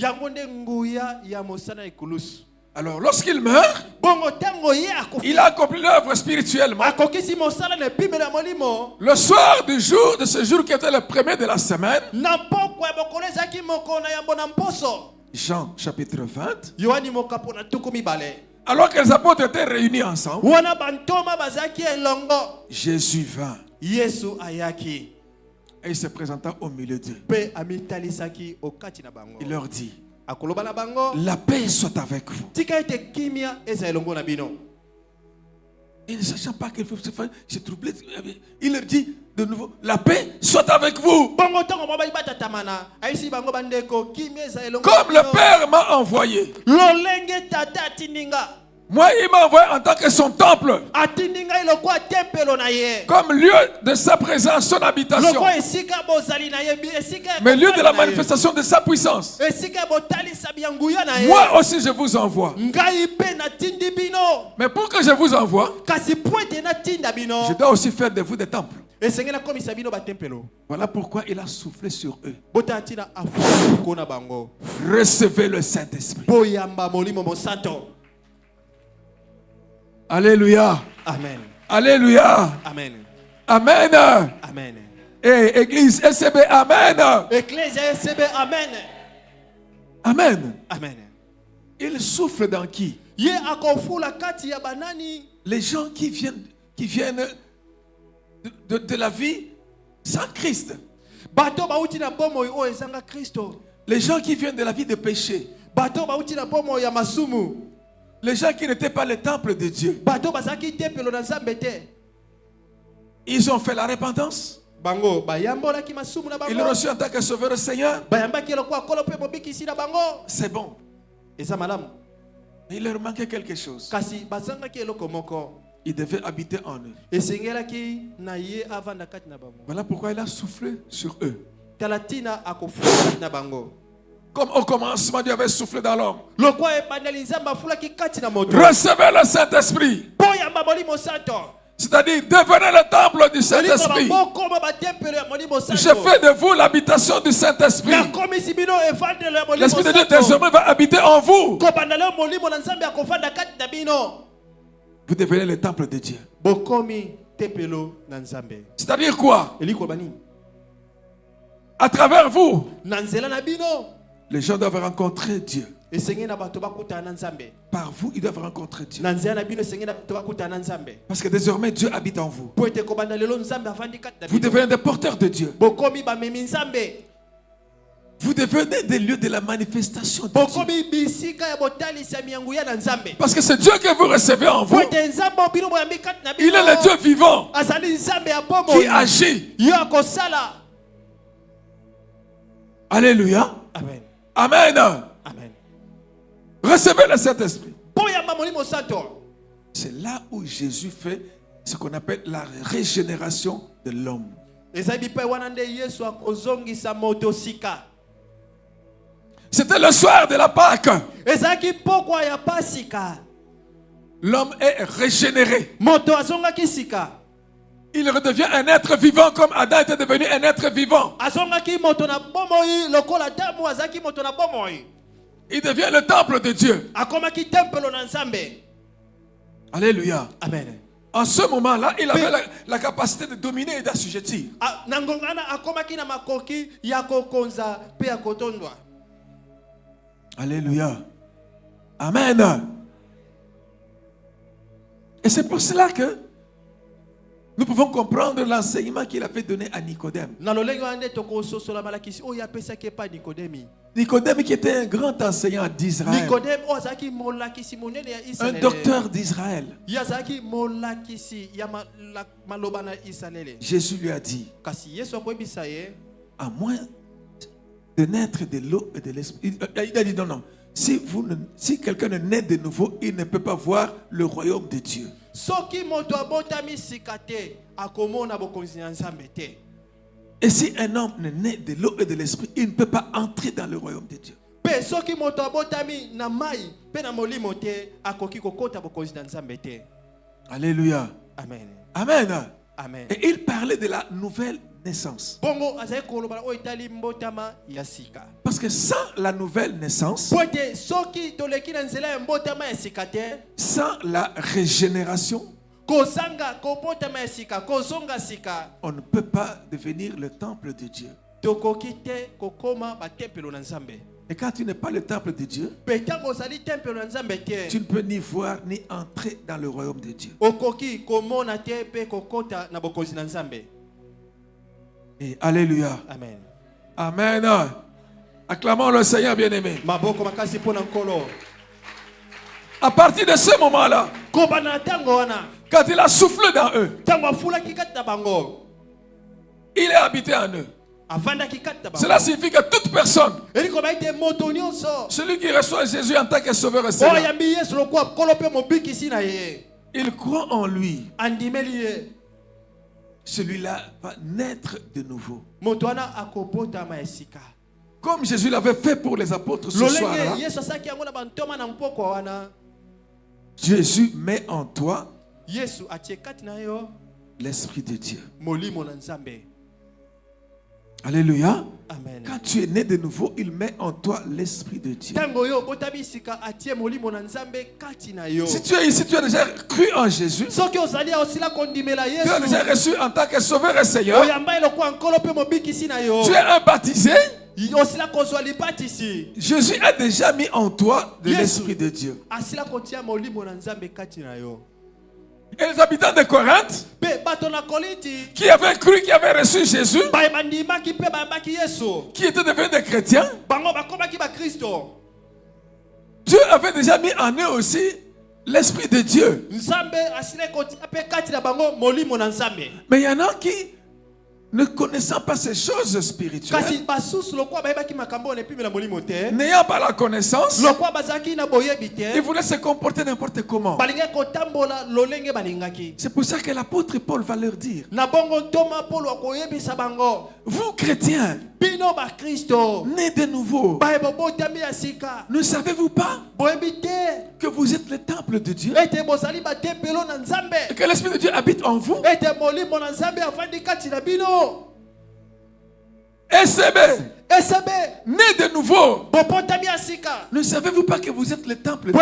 Alors lorsqu'il meurt, il a accompli l'œuvre spirituellement. Le soir du jour de ce jour qui était le premier de la semaine, Jean chapitre 20, alors que les apôtres étaient réunis ensemble, Jésus vint et il se présenta au milieu d'eux. Il leur dit, la paix soit avec vous. Et ne sachant pas qu'il faut se faire, j'ai troublé. Il leur dit de nouveau, la paix soit avec vous. Comme le Père m'a envoyé, Moi, il m'a envoyé en tant que son temple, atindi ngai lokola tempelo na ye, comme lieu de sa présence, son habitation, lokola esika bozali na ye, esika mais lieu de la bozali na ye, manifestation de sa puissance. esika botalisa bianguya na ye. Moi aussi, je vous envoie. Ngai pe natindi bino, Mais pour que je vous envoie, kasi pointe natinda bino, je dois aussi faire de vous des temples. esengela komisa bino ba tempelo. Voilà pourquoi il a soufflé sur eux. Botatina afu kona bango. Recevez le Saint-Esprit. Boyamba molimo mo santo. Alléluia. Amen. Alléluia. Amen. Amen. Amen. Et Église SCB, Amen. Ecclesia SCB, amen. Amen. Amen. Il souffle dans qui? Ye akofula kati ya banani, Les gens qui viennent de la vie sans Christ. bato bauti na bomo o ezanga Kristo, Les gens qui viennent de la vie de péché. bato bauti na bomo ya masumu, Les gens qui n'étaient pas le temple de Dieu. bato bazaki tempelo na Nzambe te. Ils ont fait la repentance. Bango bayambolaki masumu na Ils l'ont bango, reçu en tant que sauveur Seigneur. bayambaki lokola kolo pe mobikisi na bango. C'est bon. Eza malamu, Mais il leur manquait quelque chose. kasi bazangaki eloko moko, Il devait habiter en eux. esengelaki na ye avanda kati na bango. Voilà pourquoi il a soufflé sur eux. Talatina akofula kati na bango, Comme au commencement, Dieu avait soufflé dans l'homme. lokwa ebandeli Nzambe afulaki kati na moto. Recevez le Saint-Esprit. Boyamba molimo santo, C'est-à-dire, devenez le temple du Saint-Esprit. bokoma batempelo ya molimo Je santo. fais de vous l'habitation du Saint-Esprit. Nakomisi bino evandelo ya molimo L'Esprit de Dieu santo. désormais va habiter en vous. Kobanda leo molimo na Nzambe akofanda kati na bino, Vous devenez le temple de Dieu. bokomi tempelo na Nzambe. C'est-à-dire quoi? Eliko bani À travers vous, na nzela na bino, les gens doivent rencontrer Dieu. esenge na bato bakutana na Nzambe. Par vous, ils doivent rencontrer Dieu. Na nzela na bino esenge na bato bakutana na Nzambe. Parce que désormais, Dieu habite en vous. Po ete kobanda lelo Nzambe afandi kati na Vous bino, devenez des porteurs de Dieu. bokomi bamemi Nzambe, Vous devenez des lieux de la manifestation de Dieu. bokomi bisika ya botalisa miangu ya na Nzambe. Parce que c'est Dieu que vous recevez en Po vous. ete Nzambe obino boyambi kati na Il bino, est le Dieu vivant azali Nzambe ya bomo qui agit. yo akosala. Alléluia. Amen. Amen. Amen. Recevez le Saint-Esprit. Boyamba molimo santo, C'est là où Jésus fait ce qu'on appelle la régénération de l'homme. ezali pe wana nde Yesu akozongisa moto sika. C'était le soir de la Pâque. Ezalaki pokwa ya pasika, L'homme est régénéré. moto azongaki sika, Il redevient un être vivant comme Adam était devenu un être vivant. azongaki moto na bomoi lokola damu azalaki moto na bomoi, Il devient le temple de Dieu. akomaki tempelo na Nzambe. Alléluia. Amen. En ce moment-là, il avait la capacité de dominer et d'assujettir. Na ngongana akomaki na makoki ya kokonza pe ya kotondwa. Alléluia. Amen. Et c'est pour cela que nous pouvons comprendre l'enseignement qu'il avait donné à Nicodème. Na lolenge ande tokososola malakisi oyo apesaki pa Nikodemi. Nicodème qui était un grand enseignant d'Israël. Nikodemi o azalaki molakisi monene ya Un Israël. docteur d'Israël. Ya azalaki molakisi ya maloba na Israël. Jésus lui a dit, Kasi Yesu akoyebisa ye, à moins de naître de l'eau et de l'esprit. Il a dit non. Si quelqu'un ne naît de nouveau, il ne peut pas voir le royaume de Dieu. soki moto abotami sika te akomona bokonzi na Nzambe te. Et si un homme ne naît de l'eau et de l'esprit, il ne peut pas entrer dans le royaume de Dieu. Pe soki moto abotami na mai pe na molimo te akoki kokota bokonzi na Nzambe te. Alléluia. Amen. Amen. Amen. Et il parlait de la nouvelle naissance. Bongo azali koloba oyo etali mbotama ya sika. Parce que sans la nouvelle naissance, Po ete soki toleki na nzela ya mbotama ya sika te, sans la régénération, kozanga kobotama ya sika, kozonga sika, on ne peut pas devenir le temple de Dieu. tokoki te kokoma batempelo na Nzambe. Et quand tu n'es pas le temple de Dieu, Pe tango ozali tempelo na Nzambe te, tu ne peux ni voir ni entrer dans le royaume de Dieu. okoki komona te pe kokota na bokonzi na Nzambe. Et alléluia. Amen. Amen. Acclamons le Seigneur bien-aimé. Maboko makasi pona nkolo. À partir de ce moment-là, Kobana na tango wana, quand il a soufflé dans eux, tango afulaki kati na bango, il est habité en eux. Cela signifie que toute personne, celui qui reçoit Jésus en tant que sauveur et Seigneur, il croit en lui. Celui-là va naître de nouveau. Comme Jésus l'avait fait pour les apôtres ce soir-là, Jésus met en toi l'Esprit de Dieu. Alléluia. Amen. Quand tu es né de nouveau, il met en toi l'Esprit de Dieu. Si tu es ici, tu as déjà cru en Jésus, tu as déjà reçu en tant que sauveur et Seigneur, tu es un baptisé, Jésus a déjà mis en toi de l'Esprit de Dieu. Et les habitants de Corinthe, qui avaient cru, qui avaient reçu Jésus, qui étaient devenus des chrétiens, Dieu avait déjà mis en eux aussi l'Esprit de Dieu. Mais il y en a qui, ne connaissant pas ces choses spirituelles, n'ayant pas la connaissance, ils voulaient se comporter n'importe comment. C'est pour ça que l'apôtre Paul va leur dire: vous chrétiens, nés de nouveau, ne savez-vous pas que vous êtes le temple de Dieu et que l'Esprit de Dieu habite en vous? SB, né de nouveau, ne savez-vous pas que vous êtes le temple de Dieu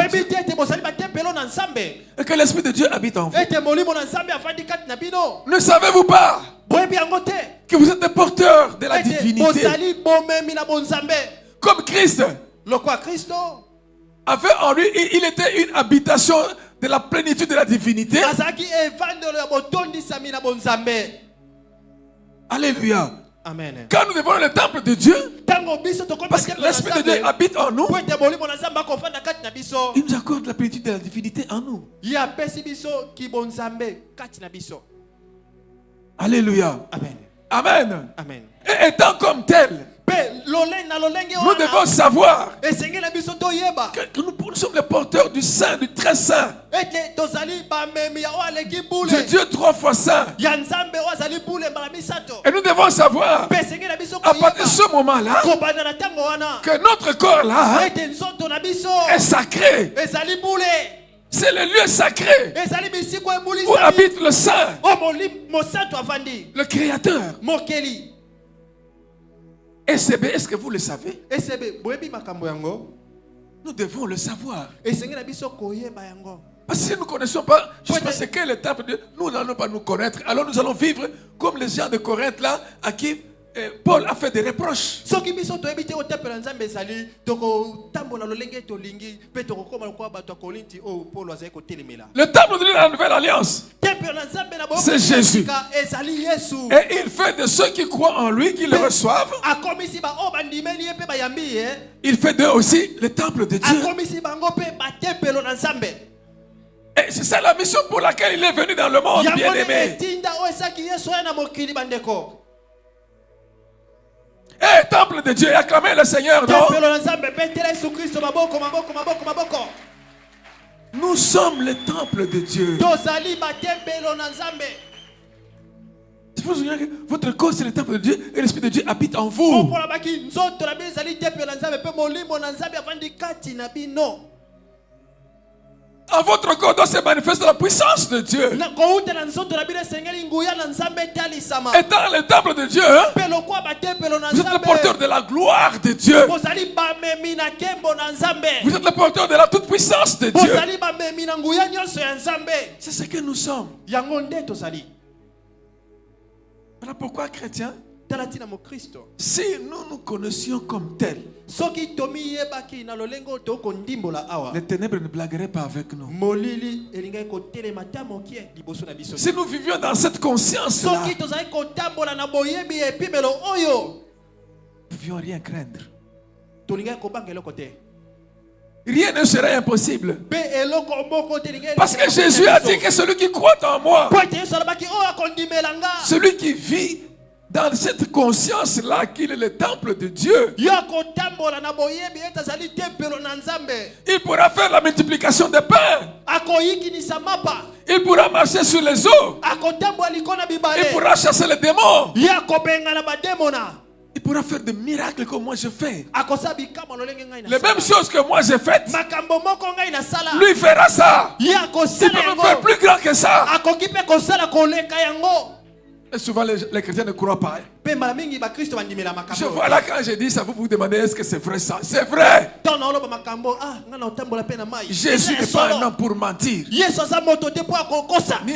et que l'Esprit de Dieu habite en vous? Ne savez-vous pas que vous êtes des porteurs de la divinité, comme Christ avait en lui, il était une habitation de la plénitude de la divinité. Alléluia. Amen. Quand nous devenons le temple de Dieu, parce que l'Esprit de Dieu habite en nous, il nous accorde la plénitude de la divinité en nous. Alléluia. Amen. Amen. Amen. Et étant comme tel, nous devons savoir que nous sommes les porteurs du Saint, du très Saint, de Dieu 3 fois Saint. Et nous devons savoir, à partir de ce moment-là, que notre corps là est sacré. C'est le lieu sacré où habite le Saint, le Créateur. SB, est-ce que vous le savez? Nous devons le savoir. Parce que si nous ne connaissons pas justement ce qu'est le temple de Dieu, nous n'allons pas nous connaître. Alors nous allons vivre comme les gens de Corinthe là, à qui Paul a fait des reproches. Le temple de Dieu de la nouvelle alliance, c'est Jésus. Et il fait de ceux qui croient en lui, qui le reçoivent, il fait d'eux aussi le temple de Dieu. Et c'est ça la mission pour laquelle il est venu dans le monde, bien-aimé. Eh, temple de Dieu, acclamez le Seigneur. Non? Nous sommes le temple de Dieu. Vous vous souvenez que votre corps c'est le temple de Dieu et l'Esprit de Dieu habite en vous. En votre corps doit se manifester la puissance de Dieu. Étant le temple de Dieu, vous êtes le porteur de la gloire de Dieu. Vous êtes le porteur de la toute puissance de Dieu. C'est ce que nous sommes. Voilà pourquoi, chrétiens, si nous nous connaissions comme tels, les ténèbres ne blagueraient pas avec nous. Si nous vivions dans cette conscience-là, nous ne pouvions rien craindre. Rien ne serait impossible. Parce que Jésus a dit que celui qui croit en moi, celui qui vit dans cette conscience-là qu'il est le temple de Dieu, il pourra faire la multiplication des pains. Il pourra marcher sur les eaux. Il pourra chasser les démons. Il pourra faire des miracles comme moi je fais. Les mêmes choses que moi j'ai faites. Lui fera ça. Il peut même faire plus grand que ça. Et souvent les chrétiens ne croient pas. Je vois là quand j'ai dit ça, vous vous demandez est-ce que c'est vrai ça? C'est vrai. Jésus n'est pas un homme pour mentir, ni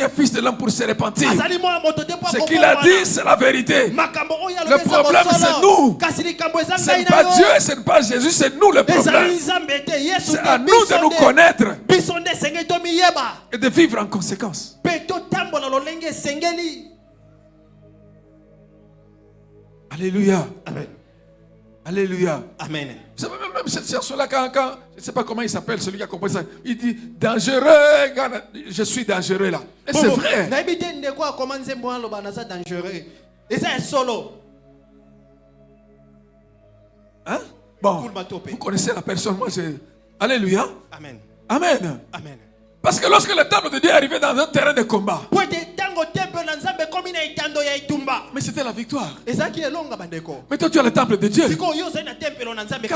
un fils de l'homme pour se repentir. Ce qu'il a dit, c'est la vérité. Le problème, c'est nous. Ce n'est pas Dieu, ce n'est pas Jésus, c'est nous le problème. C'est à nous de nous connaître et de vivre en conséquence. Alléluia. Amen. Alléluia. Amen. Vous savez, même cette chanson-là, quand je ne sais pas comment il s'appelle, celui qui a compris ça, il dit dangereux, je suis dangereux là. Et c'est vrai. Hein? Bon, vous connaissez la personne, moi j'ai. Alléluia. Amen. Amen. Amen. Parce que lorsque le temple de Dieu est arrivé dans un terrain de combat, mais c'était la victoire. Mais toi tu as le temple de Dieu. Quand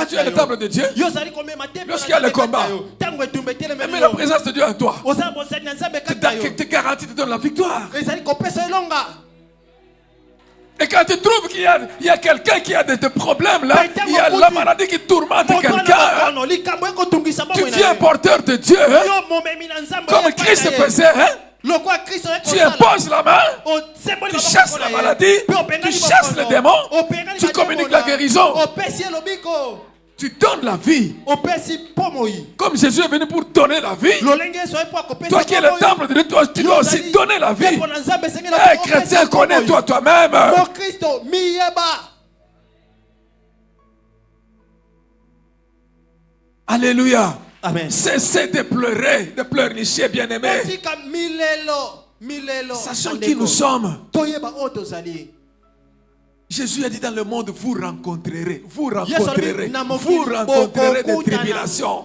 tu as le temple de Dieu, lorsqu'il y a le combat, mais la présence de Dieu en toi te garantit de donner la victoire. Et quand tu trouves qu'il y a quelqu'un qui a des problèmes là, il y a la maladie qui tourmente quelqu'un, tu viens porteur de Dieu, hein? Comme Christ faisait, hein? Tu imposes la main, tu chasses la maladie, tu chasses les démons, tu communiques la guérison, tu donnes la vie. Comme Jésus est venu pour donner la vie, toi qui es le temple de Dieu, toi, tu dois aussi donner la vie. Hey, chrétien, connais-toi toi-même. Alléluia. Amen. Cessez de pleurer, de pleurnicher, bien-aimés. Sachant qui nous sommes. Jésus a dit dans le monde, vous rencontrerez des tribulations.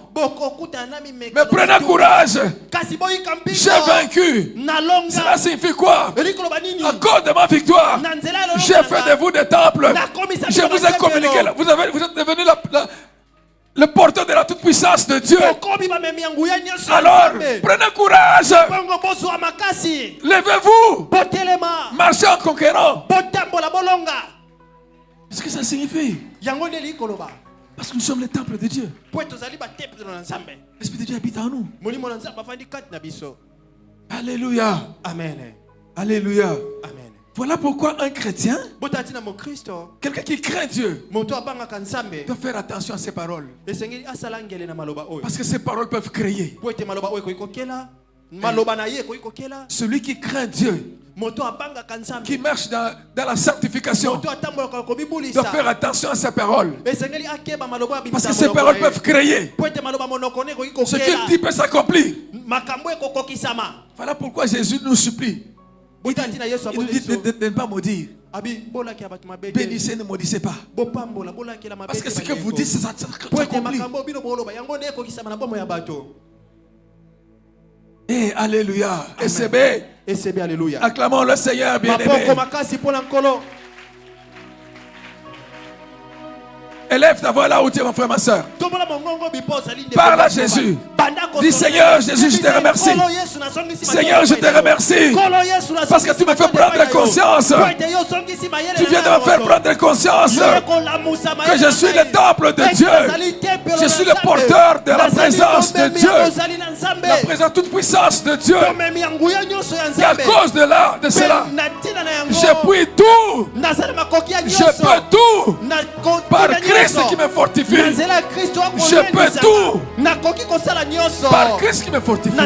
Mais prenez courage. J'ai vaincu. Cela signifie quoi? À cause de ma victoire, j'ai fait de vous des temples. Je vous ai communiqué. Vous êtes devenu le porteur de la toute-puissance de Dieu. Alors, prenez courage. Levez-vous. Marchez en conquérant. Qu'est-ce que ça signifie? Parce que nous sommes le temple de Dieu. L'Esprit de Dieu habite en nous. Alléluia. Amen. Alléluia. Amen. Voilà pourquoi un chrétien, quelqu'un qui craint Dieu, doit faire attention à ses paroles. Parce que ces paroles peuvent créer. Celui qui craint Dieu, qui marche dans la sanctification, doit faire attention à ses paroles. Parce que ces paroles peuvent créer. Ce qu'il dit peut s'accomplir. Voilà pourquoi Jésus nous supplie. Il nous dit de ne pas maudire. Bénissez, ne maudissez pas. Parce que ce que vous dites, ça s'accomplit. Et alléluia. Et c'est bien. Acclamons le Seigneur bien-aimé. Élève ta voix là où tu es, mon frère, ma soeur. Parle à Jésus. Dis Seigneur Jésus, je te remercie. Seigneur, je te remercie. Parce que tu me fais prendre conscience. Tu viens de me faire prendre conscience que je suis le temple de Dieu. Je suis le porteur de la présence de Dieu. La présence toute puissance de Dieu. Et à cause de cela, je puis tout. Je peux tout. Par Christ qui me fortifie. Je peux tout. Par Christ qui me fortifie.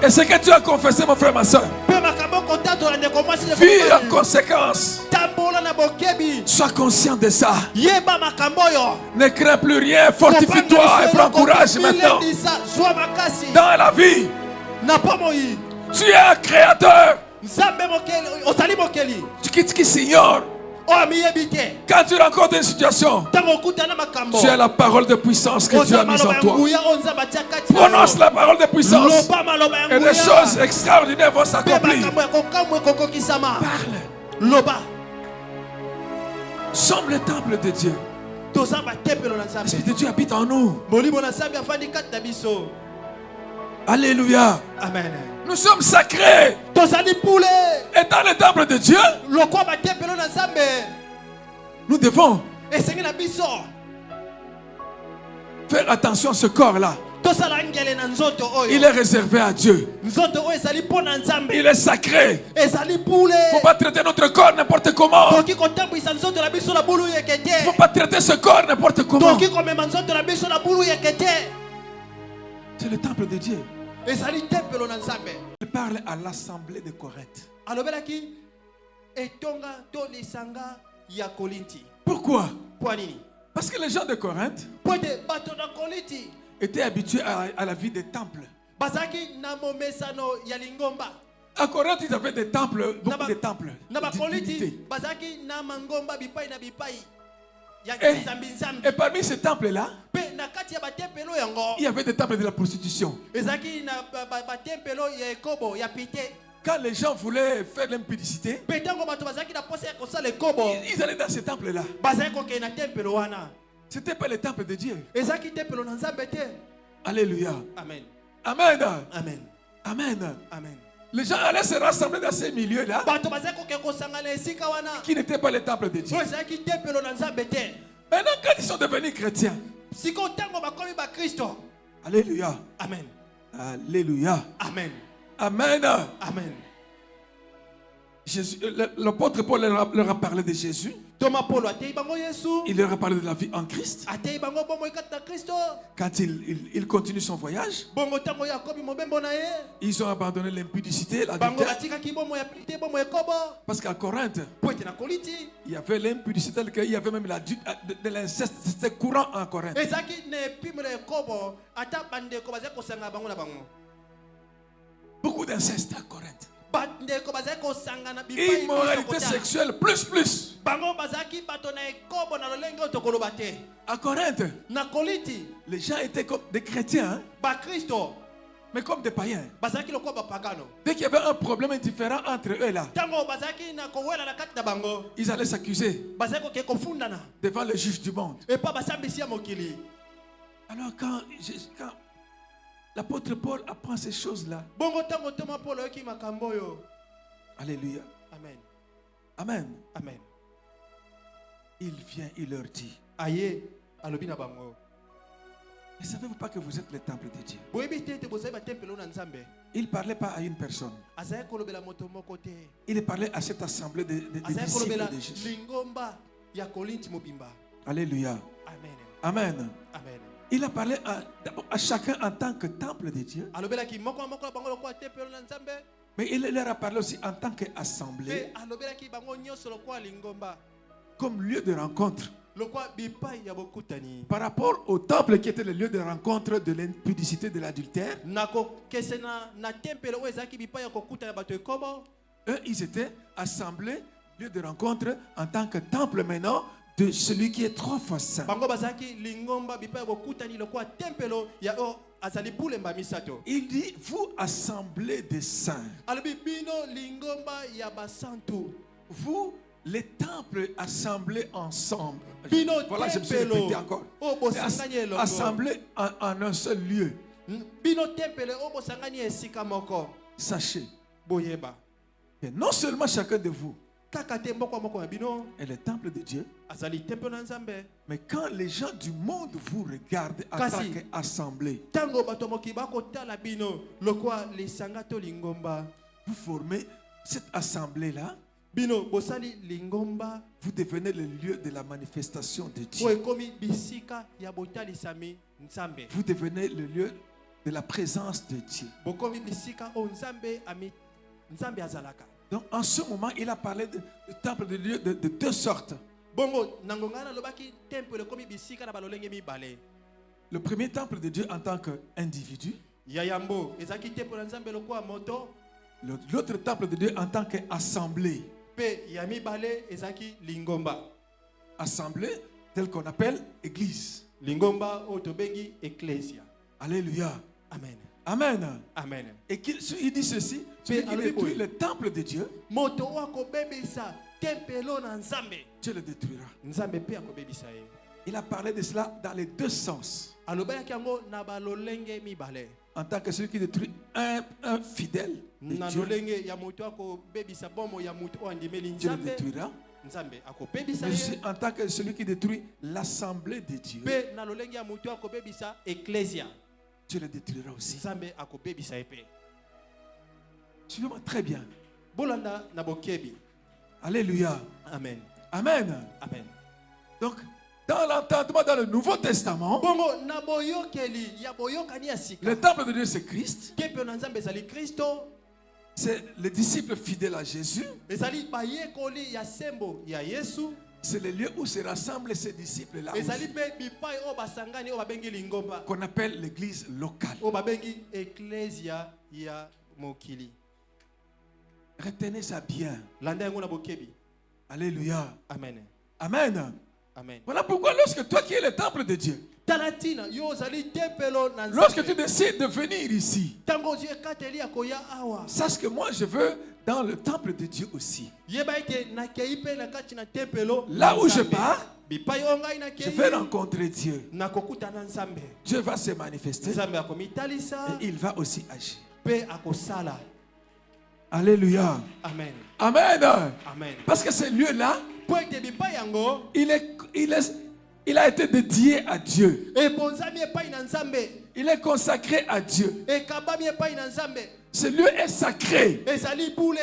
Et ce que tu as confessé, mon frère, ma soeur, vis en conséquence. Sois conscient de ça. Ne crains plus rien. Fortifie-toi et prends courage maintenant. Dans la vie, tu es un créateur. qui s'ignore. Quand tu rencontres une situation, tu as la parole de puissance que Dieu a mise en toi. Prononce la parole de puissance et des choses extraordinaires vont s'accomplir. Parle. Sommes le temple de Dieu. L'Esprit de Dieu habite en nous. Alléluia. Amen. Nous sommes sacrés. Et dans le temple de Dieu, nous devons faire attention à ce corps-là. Il est réservé à Dieu. Il est sacré. Il ne faut pas traiter notre corps n'importe comment. Il ne faut pas traiter ce corps n'importe comment. C'est le temple de Dieu. Il parle à l'assemblée de Corinthe. Pourquoi? Parce que les gens de Corinthe étaient habitués à la vie des temples. À Corinthe, ils avaient des temples, beaucoup de temples. Et parmi ces temples-là, il y avait des temples de la prostitution. Quand les gens voulaient faire l'impudicité, ils allaient dans ces temples-là. Ce n'était pas le temple de Dieu. Alléluia. Amen. Amen. Amen. Amen. Amen. Les gens allaient se rassembler dans ces milieux-là qui n'étaient pas le temple de Dieu. Maintenant, quand ils sont devenus chrétiens, alléluia. Amen. Alléluia. Amen. Amen. Amen. L'apôtre Paul leur a parlé de Jésus. Il leur a parlé de la vie en Christ. Quand il continue son voyage, ils ont abandonné l'impudicité, l'adultère. Parce qu'à Corinthe, il y avait l'impudicité, il y avait même de l'inceste. C'était courant en Corinthe. Beaucoup d'inceste à Corinthe. Immoralité sexuelle plus. À Corinthe, les gens étaient comme des chrétiens, mais comme des païens. Dès qu'il y avait un problème indifférent entre eux là, ils allaient s'accuser devant le juge du monde. Alors quand l'apôtre Paul apprend ces choses-là, alléluia. Amen. Amen. Amen. Il vient, il leur dit, ne savez-vous pas que vous êtes le temple de Dieu? Il ne parlait pas à une personne. Il parlait à cette assemblée de disciples de Jésus. Alléluia. Amen. Amen. Amen. Il a parlé à chacun en tant que temple de Dieu. Mais il leur a parlé aussi en tant qu'assemblée, comme lieu de rencontre. Par rapport au temple qui était le lieu de rencontre de l'impudicité, de l'adultère, eux, ils étaient assemblés, lieu de rencontre en tant que temple maintenant de celui qui est trop saint. Il dit, vous assemblée des saints. Vous, les temples assemblés ensemble. Voilà, je me suis répété encore. Assemblés en un seul lieu. Sachez que non seulement chacun de vous est le temple de Dieu, mais quand les gens du monde vous regardent en tant qu'assemblée, vous formez cette assemblée-là. Vous devenez le lieu de la manifestation de Dieu. Vous devenez le lieu de la présence de Dieu. Donc en ce moment, il a parlé de temple de Dieu de deux sortes. Le premier temple de Dieu en tant qu'individu. L'autre temple de Dieu en tant qu'assemblée. Pe ya mibale ezaki lingomba. Assemblée telle qu'on appelle église. Lingomba otobengi ecclesia. Alléluia. Amen. Amen. Amen. Et il dit ceci, celui qui détruit le temple de Dieu, Moto wako bebisa tempelo na nzambe. Dieu le détruira. Nzambe pe akobebisa ye. Il a parlé de cela dans les deux sens. Alobaki yango na balolenge mibale. En tant que celui qui détruit un fidèle de Na Dieu, lolenge ya moto akobebisa bomo ya moto andimeli Dieu le nzambe. détruira. Nzambe akobebisa Mais ye. aussi en tant que celui qui détruit l'assemblée de Dieu, Pe na lolenge ya moto akobebisa ecclesia. Dieu le détruira aussi. Nzambe akobebisa ye pe. Suivez-moi très bien. Bolanda na bokebi. Alléluia. Amen. Amen. Amen. Donc, dans l'entendement dans le Nouveau Testament, Bongo na boyokeli ya boyokani ya sika. le temple de Dieu c'est Christ. Kepe na nzambe ezali Kristo. C'est le disciple fidèle à Jésus. Ezali bayekoli ya sembo ya Yesu. C'est le lieu où se rassemblent ces disciples-là, Ezali pe bipai o basangani o babengi lingomba. qu'on appelle l'église locale. O babengi ecclesia ya mokili. Retenez ça bien. Landa yango na bokebi. Alléluia. Amen. Amen. Amen. Voilà pourquoi lorsque toi qui es le temple de Dieu, Talatina yo zali tempelo na nzambe. lorsque tu décides de venir ici, Tango zie kateli akoya awa. sache que moi je veux dans le temple de Dieu aussi. Yeba ite na keipe na kati na tempelo. Là où je pars, bipai o ngai na je kei. vais rencontrer Dieu. Na kokuta na nzambe. Dieu va se manifester Nzambe akomitalisa et il va aussi agir. pe akosala. Alléluia. Amen. Amen. Amen. Parce que ce lieu-là, Po ete bipai yango il a été dédié à Dieu. ebonzami epai na nzambe. Il est consacré à Dieu. Ekabami epai na nzambe. Ce lieu est sacré. Ezali bule.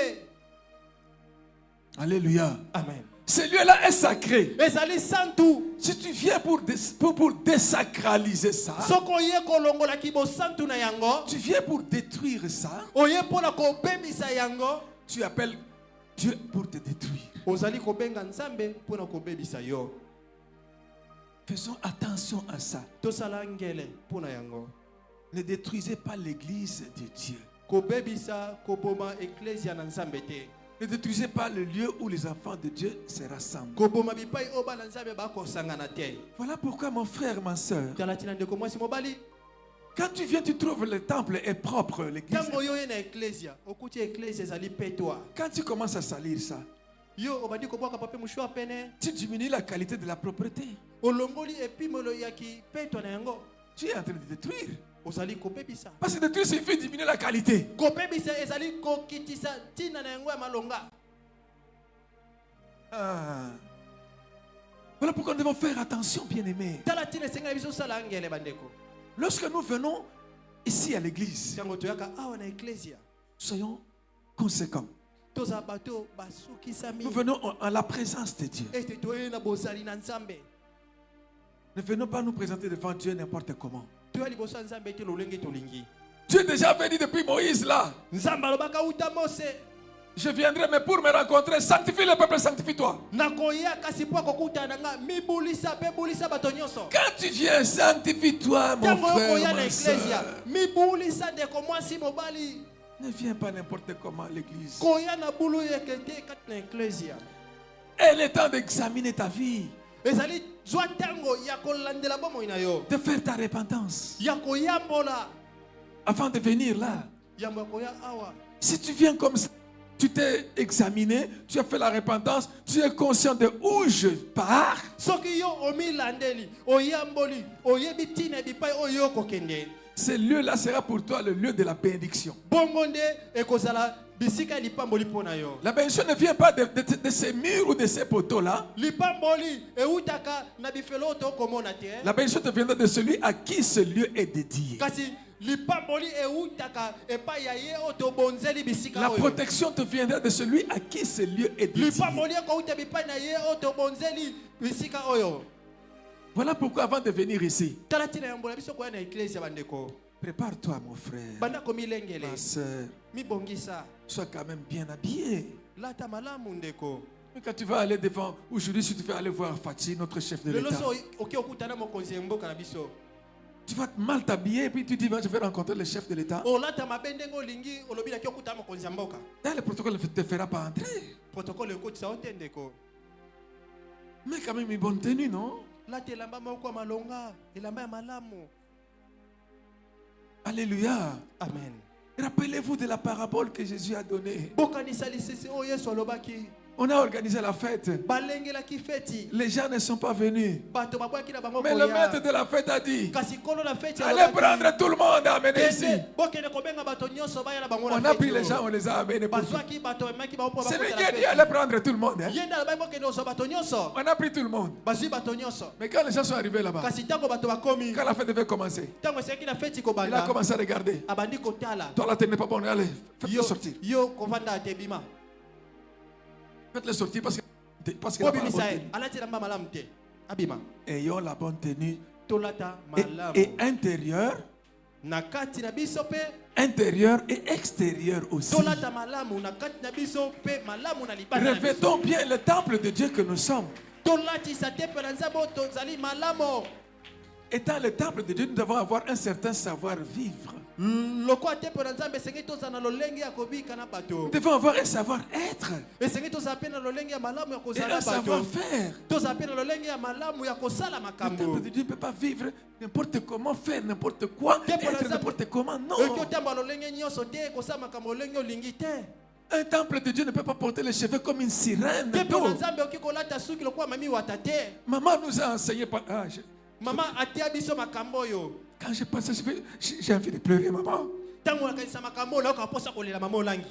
Alléluia. Amen. Ce lieu-là est sacré. Ezali santu. Si tu viens pour désacraliser ça, Soko ye kolongola kibo santu na yango. tu viens pour détruire ça, Oye pona kobebisa yango. tu appelles Dieu pour te détruire. Ozali kobenga nzambe pona kobebisa yo. Faisons attention à ça. Tosala ngele pona yango. Ne détruisez pas l'église de Dieu. Kobebisa koboma ecclesia na nzambe te. Ne détruisez pas le lieu où les enfants de Dieu se rassemblent. Koboma bipai oba na nzambe bakosangana te. Voilà pourquoi mon frère, ma soeur, Talatina ndeko mwasi mobali. quand tu viens, tu trouves le temple est propre, l'église. Tango yo ye na ecclesia, okuti ecclesia ezali petwa. Quand tu commences à salir ça, Yo obadi kobwaka pape mushwa pene. tu diminues la qualité de la propreté. Olongoli epimolo ya ki petwa na yango. Tu es en train de détruire. Ozali kobebisa. Parce que détruire signifie diminuer la qualité. Kobebisa ezali kokitisa tina na yango ya malonga. Ah. Voilà pourquoi nous devons faire attention, bien-aimés. Talatina esenga biso sala ngele bandeko. Lorsque nous venons ici à l'église, Tango toyaka awa na ecclesia. soyons conséquents. Toza bato basukisami. Nous venons en la présence de Dieu. Ete toye na bozali na nzambe. Ne venons pas nous présenter devant Dieu n'importe comment. Toya liboso ya nzambe ete lolenge tolingi. Dieu déjà venu depuis Moïse là. Nzambe alobaka uta Mose. Je viendrai, mais pour me rencontrer, sanctifie le peuple, sanctifie-toi. Nakoya kasi po akokutana nga mibulisa pe bulisa bato nyonso. Quand tu viens, sanctifie-toi, mon Tango frère, okoya na ma ecclesia, soeur. mibulisa ndeko mwasi mobali. Ne viens pas n'importe comment à l'église. Koya na bulu yekete kati na ecclesia. Et le temps d'examiner ta vie, Ezali zwa tango ya kolandela bomoi na yo. de faire ta repentance Ya koyambola. avant de venir là. Yamba koya awa. Si tu viens comme ça, tu t'es examiné, tu as fait la repentance, tu es conscient de où je pars. Soki yo omilandeli, oyamboli, oyebi tina bipai oyo kokende. Ce lieu-là sera pour toi le lieu de la bénédiction. Bongonde ekozala bisika lipamboli pona yo. La bénédiction ne vient pas de ces murs ou de ces poteaux-là. Lipamboli eutaka na bifelo to komona te. La bénédiction te viendra de celui à qui ce lieu est dédié. Kasi lipamboli eutaka epai ya ye oto bonzeli bisika La oyo. protection te viendra de celui à qui ce lieu est dédié. Lipamboli ekouta bipai na ye oto bonzeli bisika oyo. Voilà pourquoi avant de venir ici, Talatina yambola biso koya na ecclesia bandeko. prépare-toi mon frère, Banda komilengele. ma soeur, Mibongisa. sois quand même bien habillé. Lata malamu ndeko. Mais quand tu vas aller devant, aujourd'hui si tu veux aller voir Fatih, notre chef de Lelo l'État, so oki okutana mokonzi mboka na biso. Tu vas mal t'habiller et puis tu dis, je vais rencontrer le chef de l'État. olata mabende ngolingi olobi na kyokuta mokonzi ya mboka. Là, le protocole ne te fera pas entrer. Protocole ekotisa otendeko. Mais quand même une bonne tenue, non? Lata elamba moko ya malonga, elamba ya malamu. Alléluia. Amen. Rappelez-vous de la parabole que Jésus a donnée. Bokanisa lisese o Yesu alobaki. On a organisé la fête. Balengela ki feti. Les gens ne sont pas venus. Bato babwaki na bango Mais le koya. maître de la fête a dit, Kasi kolo na feti allez prendre tout le monde et amener ici. Bokene kobenga bato nyonso baya na bango na On feti. a pris les gens, on les a amenés pour Bazwaki bato emaki ba opo ba. c'est lui qui a dit, allez prendre tout le monde. Hein. Yenda na bango kene oso bato nyonso. On a pris tout le monde. Bazwi bato nyonso. Mais quand les gens sont arrivés là-bas, Kasi tango bato bakomi. quand la fête devait commencer, Tango seki na feti il kobanda. a commencé à regarder. Abandi kotala. Toi là, tu n'es pas bon, allez, faites-le sortir. Yo kovanda tebima. Faites-le sortir parce qu'il n'a pas la bonne tenue. Alati na mama lamte. Abima. Ayons la bonne tenue. Tolata malamu. Et intérieur, Nakati na biso pe. intérieur et extérieur aussi. Tolata malamu nakati na biso pe malamu na libanda. Revêtons bien le temple de Dieu que nous sommes. Tolati sa temple na nzambo tozali malamu. Étant le temple de Dieu, nous devons avoir un certain savoir-vivre. Loko temple na nzambe sengi tozana lolenge ya kobika na bato. Nous devons avoir un savoir-être Esengi tozapena lolenge ya malamu ya et kozala un bato. savoir-faire. Tozapena lolenge ya malamu ya kosala Le makambo. temple de Dieu ne peut pas vivre n'importe comment, faire n'importe quoi, être n'importe comment. Non. Eki otemba lolenge nyonso te kosala makambo lolenge olingi te. Un temple de Dieu ne peut pas porter les cheveux comme une sirène Temple d'eau. na nzambe oki kolata suki lokola mami wata te. Maman nous a enseigné. Mama atia biso makambo yo. Quand je pense, j'ai envie de pleurer, maman. Tango nakanisa makambo na okaposa kolela mama olangi.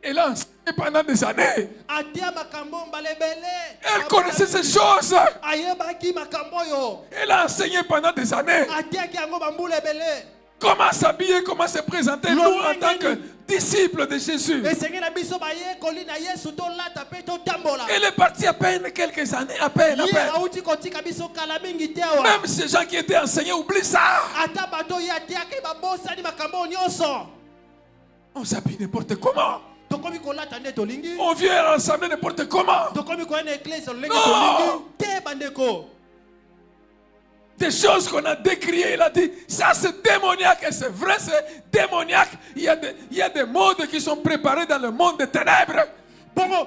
Elle a enseigné pendant des années. Atia makambo mbalebele. Elle connaissait ces choses. Ayebaki makambo yo. Elle a enseigné pendant des années. Atia ki yango bambula ebele. Comment s'habiller, comment se présenter, nous en tant que disciples de Jésus. Esengi na biso baye kolina Yesu to lata pe to tambola. Elle est partie à peine quelques années, à peine. Ye auti kotika biso kala mingi te awa. Même ces gens qui étaient enseignés oublient ça. Ata bato ya tia ke babosa ni makambo nyonso. On s'habille n'importe comment. Tokomi kolata nde tolingi. On vient ensemble n'importe comment. Tokomi ko na église olingi Non. tolingi. Te bandeko. Des choses qu'on a décriées, il a dit, ça c'est démoniaque, et c'est vrai, c'est démoniaque. Il y a des modes qui sont préparés dans le monde des ténèbres.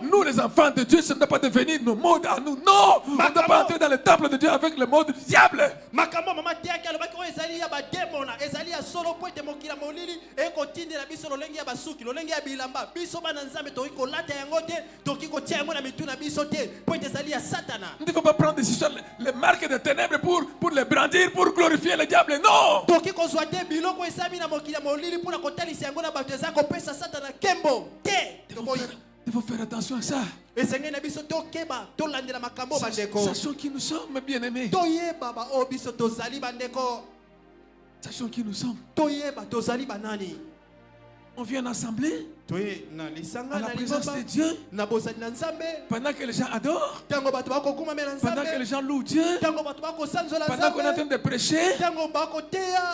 Nous, les enfants de Dieu, ça ne doit pas devenir nos modes à nous. Non, on ne doit pas entrer dans le temple de Dieu avec le mode du diable. Makambo mama tiaki alobaki oyo ezali ya bademona ezali ya solo po ete mokila molili ekotindela biso lolenge ya basuki lolenge ya bilamba biso bana nzambe tokoki kolata yango te tokoki kotia yango na mitu na biso te po ete ezali ya satana. Nous ne devons pas prendre des histoires, les marques des ténèbres pour les brandir, pour glorifier le diable. Non. Tokoki kozwa te biloko esami na mokila molili mpona kotalisa yango na bato eza kopesa satana kembo te. Il faut faire attention à ça. Esengeli na biso tokeba tolandela makambo bandeko. Sachons qui nous sommes, bien-aimés. Toyeba ba o biso tozali bandeko. Sachons qui nous sommes. Toyeba tozali banani. On vient en assemblée à la présence de Dieu. Pendant que les gens adorent. Pendant que les gens louent Dieu. Pendant qu'on est en train de prêcher.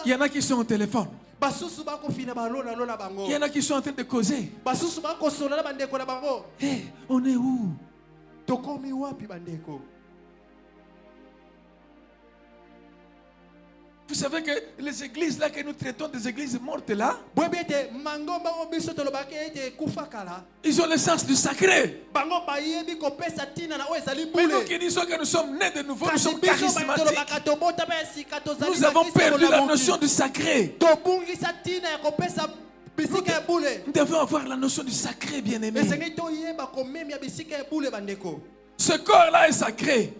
Il y en a qui sont au téléphone. Il y en a qui sont en train de causer. Hey, on est où? Vous savez que les églises là que nous traitons, des églises mortes là, ils ont le sens du sacré. Mais nous qui disons que nous sommes nés de nouveau, nous sommes charismatiques. Nous avons perdu la notion du sacré. Nous devons avoir la notion du sacré, bien-aimé. Ce corps-là est sacré.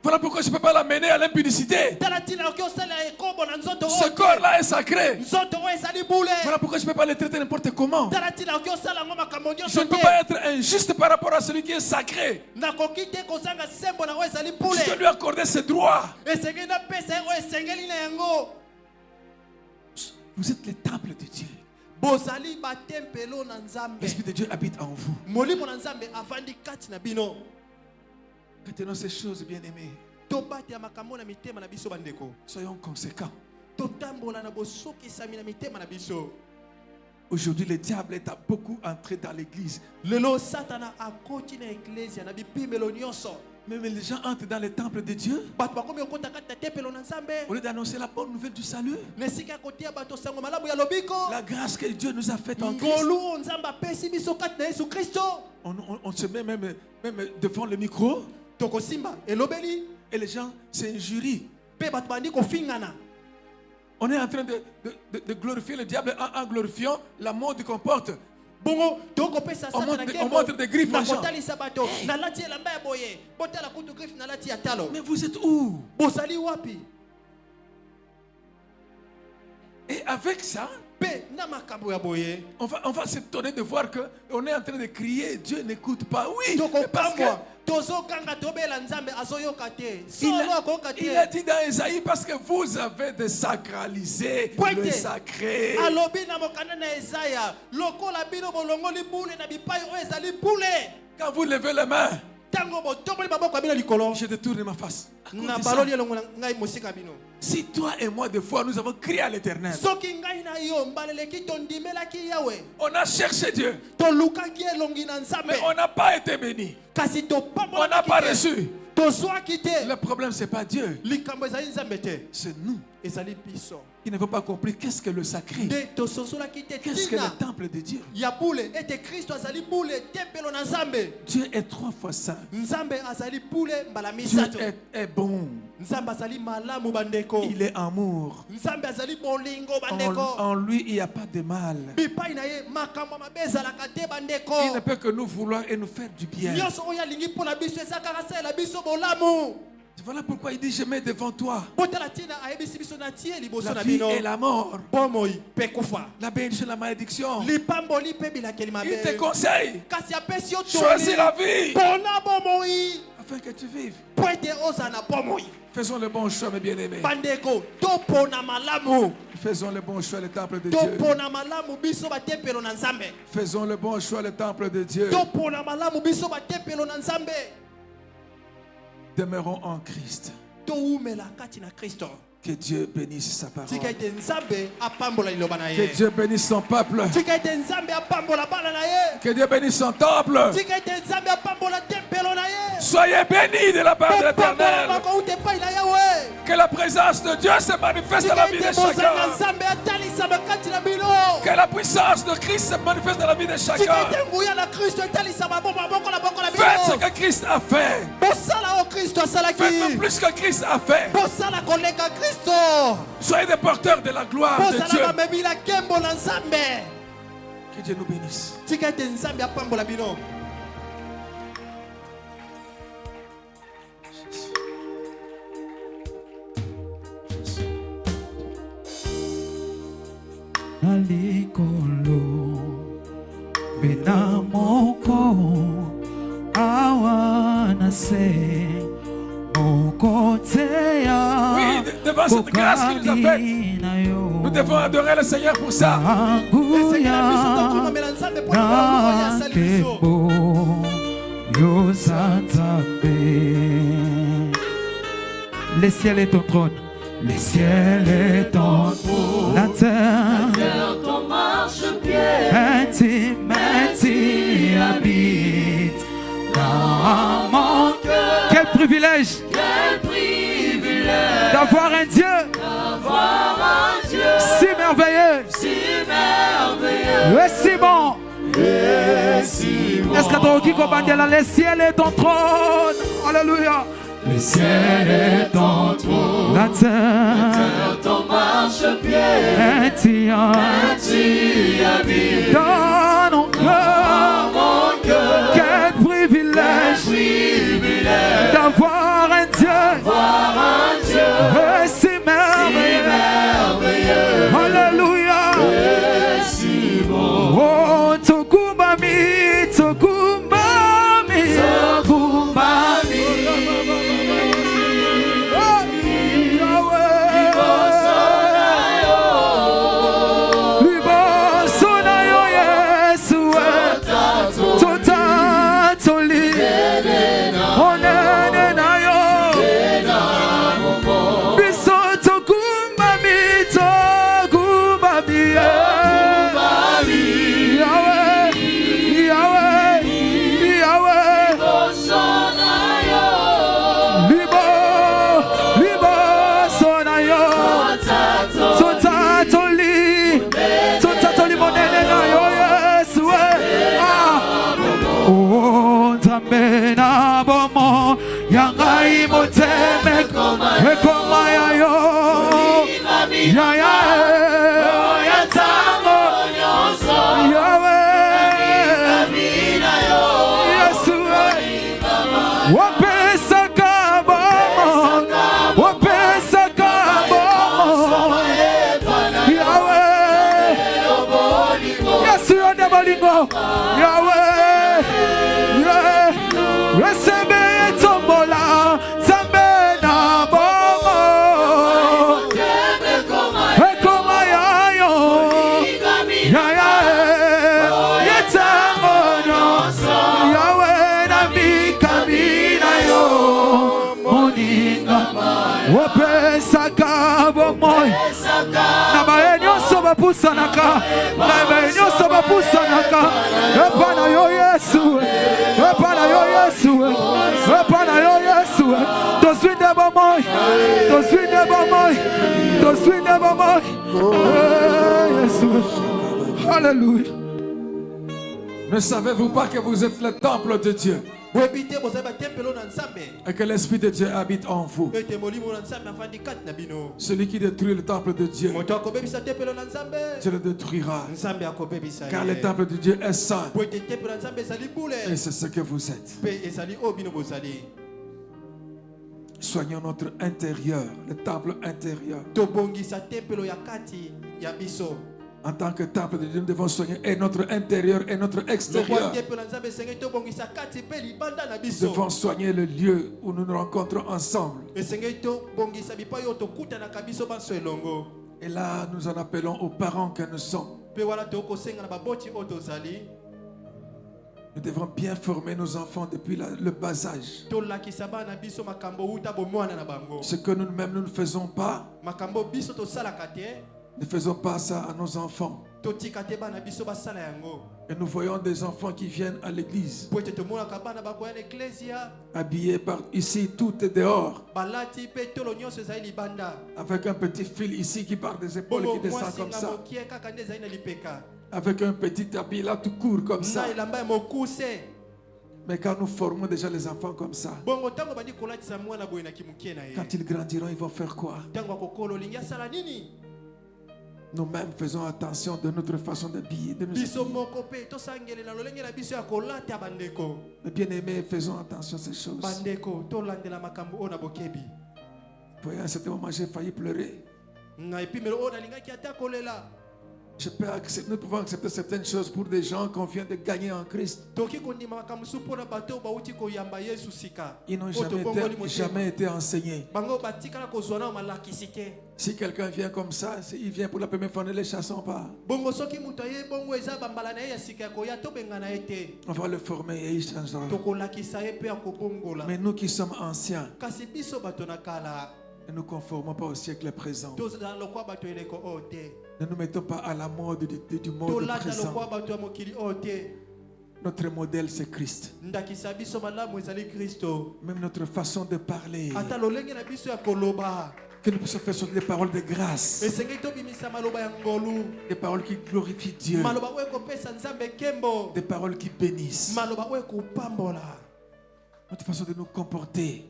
Voilà pourquoi je ne peux pas l'amener à l'impudicité. Ce corps-là est sacré. Voilà pourquoi je ne peux pas le traiter n'importe comment. Je ne peux pas être injuste par rapport à celui qui est sacré. Je dois lui accorder ses droits. Vous êtes le temple de Dieu. L'Esprit de Dieu habite en vous. Retenons ces choses, bien-aimés. Soyons conséquents. Aujourd'hui, le diable est beaucoup entré dans l'église. Lelo Satana a koti na ecclesia na bipimelo nyonso. Même les gens entrent dans les temples de Dieu. Bato bakomi okota kati na tempelo na Nzambe. Au lieu d'annoncer la bonne nouvelle du salut, Nesika kotia bato sango malamu ya lobiko. la grâce que Dieu nous a faite en Christ. Ngolu Nzambe apesi biso kati na Yesu Kristo. On se met même devant le micro Tokosimba elobeli et les gens s'injurient. pe bato bandi kofingana. On est en train de glorifier le diable en glorifiant la mort qu'il comporte. Bongo tokopesa On Satana montre- on montre des griffes aux gens. nakotalisa bato nalati elamba ya boye botala kutu griffe nalati ya talo. Mais vous êtes où? Bosali wapi? Et avec ça, Pe na makambo ya boye. on va s'étonner de voir qu'on est en train de crier, Dieu n'écoute pas. Oui, mais parce que Tokopamwa tozokanga tobela Nzambe azoyoka te. Solo akoyoka il a te. dit dans Esaïe, parce que vous avez désacralisé le Pointe. sacré. Alobi na mokanda na Esaya lokola bino bolongoli bule na bipai oyo ezali bule. Quand vous levez les mains, Tango botomboli maboko ya bino likolo. je détourne ma face. À cause Na de ça, baloli elongo na ngai mosika bino. si toi et moi, des fois, nous avons crié à l'éternel, Soki ngai na yo mbaleleki tondimelaki Yawe. on a cherché Dieu, Tolukaki elongi na Nzambe. mais on n'a pas été béni. Kasi On n'a topambolaki pas te. reçu. Tozwaki te. Le problème, ce n'est pas Dieu, Likambo ezali Nzambe te. c'est nous Ezali biso. qui n'avons pas compris qu'est-ce que le sacré, Nde tososolaki te qu'est-ce que le tina. temple de Dieu. Ya bule ete Kristo azali bule tempelo na Nzambe. Dieu est 3 fois saint. Nzambe azali bule mbala Dieu misato. est bon. Nzambe azali malamu bandeko. Il est amour. Nzambe azali bolingo En, bandeko. en lui, il n'y a pas de mal. Bipai na ye makambo mabe ezalaka te bandeko. Il ne peut que nous vouloir et nous faire du bien. Nyonso oyo alingi mpona biso eza kaka salela biso bolamu. Voilà pourquoi il dit, je mets devant toi Botala tina ayebisi biso na tie liboso la na vie bino. et la mort, Bomoi pe kufa. la bénédiction et la malédiction. Lipamboli pe bilakeli mabe. Il te conseille, Kasi apesi yo choisis la vie Pona bomoi. afin que tu vives. Po ete oza na bomoi. Faisons le bon choix, mes bien-aimés. Bandeko topona malamu. Faisons le bon choix, le temple de Dieu. Topona malamu biso batempelo na Nzambe. Faisons le bon choix, le temple de Dieu. Topona malamu biso batempelo na Nzambe. Demeurons en Christ. Toumela kati na Kristo. Que Dieu bénisse sa parole. Tika ete Nzambe apambola liloba na Que ye. Dieu bénisse son peuple. Tika ete Nzambe apambola bana na ye. Que Dieu bénisse son temple. Tika ete Nzambe apambola tempelo na ye. Soyez bénis de la part de Apambola l'Éternel. mako ute pai na Yawe. Que la présence de Dieu se manifeste dans Tika la vie de ete bozanga chacun. Nzambe atalisama kati na bino. Que la puissance de Christ se manifeste dans la vie de Tika chacun. ete nguya na Kristo etalisama boko na Faites ce bino. que Christ a fait. Bosala o Kristo Faites asalaki. plus que Christ a fait. Bosala koleka Kristo. Soyez des porteurs de la gloire de Dieu. Bosala bamemila kembo na Nzambe. Que Dieu nous bénisse. Tika ete Nzambe apambola bino. Nalikolo Benamoko Awanase Mokotea Oui, devant cette grâce qu'il nous a faite, nous devons adorer le Seigneur pour ça. Esengela biso tokomamela Nzambe mpona malamu oyo asali biso. Le ciel est ton trône, le ciel est ton trône, la terre ton marchepied, intime habite dans mon cœur. Quel privilège quel privilège d'avoir un Dieu d'avoir un Dieu si merveilleux si merveilleux et si bon. et si bon. Est-ce que le ciel est ton trône? Alléluia. Le ciel est ton trône, La terre ton marchepied, intime tu habites dans mon cœur. mon cœur. Quel privilège Privilège d'avoir un Dieu d'avoir un Dieu et si merveilleux. merveilleux Alléluia. et si bon. Oh, Tokumbami, Tokumbami, Tokumbami. Liboso na yo Yesu, Nzambe na bomo yangai moteme ekoma ya yo ya ya ya tango Yahweh Yesu wapesaka bomo Yahweh Yesu yonde bolingo Yahweh Recebe tombola Zambe na bomo Ekoma ya yo Ya ya Yetango nyonso Yahweh na mikamina yo Moninga Wapesaka bomoy Na bae nyonso bapusanaka Na bae nyonso bapusanaka Epana yo Yesu Epana yo Yesu Epana yo Yesu Toswinde bomoy Toswinde bomoy Toswinde bomoy Yesu Alléluia. Ne savez-vous pas que vous êtes le temple de Dieu et que l'Esprit de Dieu habite en vous? Celui qui détruit le temple de Dieu, Dieu le détruira. Car le temple de Dieu est saint. Et c'est ce que vous êtes. Soignons notre intérieur, le temple intérieur. En tant que temple de Dieu, nous devons soigner et notre intérieur et notre extérieur. Nous devons soigner le lieu où nous nous rencontrons ensemble. Et là, nous en appelons aux parents que nous sommes. Nous devons bien former nos enfants depuis le bas âge. Ce que nous-mêmes nous ne faisons pas, ne faisons pas ça à nos enfants. Et nous voyons des enfants qui viennent à l'église, habillés par ici, tout est dehors, avec un petit fil ici qui part des épaules qui descend comme ça, avec un petit habit là tout court comme ça. Mais quand nous formons déjà les enfants comme ça, quand ils grandiront, ils vont faire quoi? Nous-mêmes faisons attention de notre façon d'habiller, de nous habiller. Mais bien aimés, faisons attention à ces choses. Voyez, à un certain moment, j'ai failli pleurer. Nous pouvons accepter certaines choses pour des gens qu'on vient de gagner en Christ. Ils n'ont jamais été enseignés. Si quelqu'un vient comme ça, il vient pour la première fois, ne les chassons pas. On va le former et il changera. Mais nous qui sommes anciens, ne nous conformons pas au siècle présent. Ne nous mettons pas à la mode du monde présent. Notre modèle, c'est Christ. Même notre façon de parler, que nous puissions faire sortir des paroles de grâce, des paroles qui glorifient Dieu, des paroles qui bénissent. Notre façon de nous comporter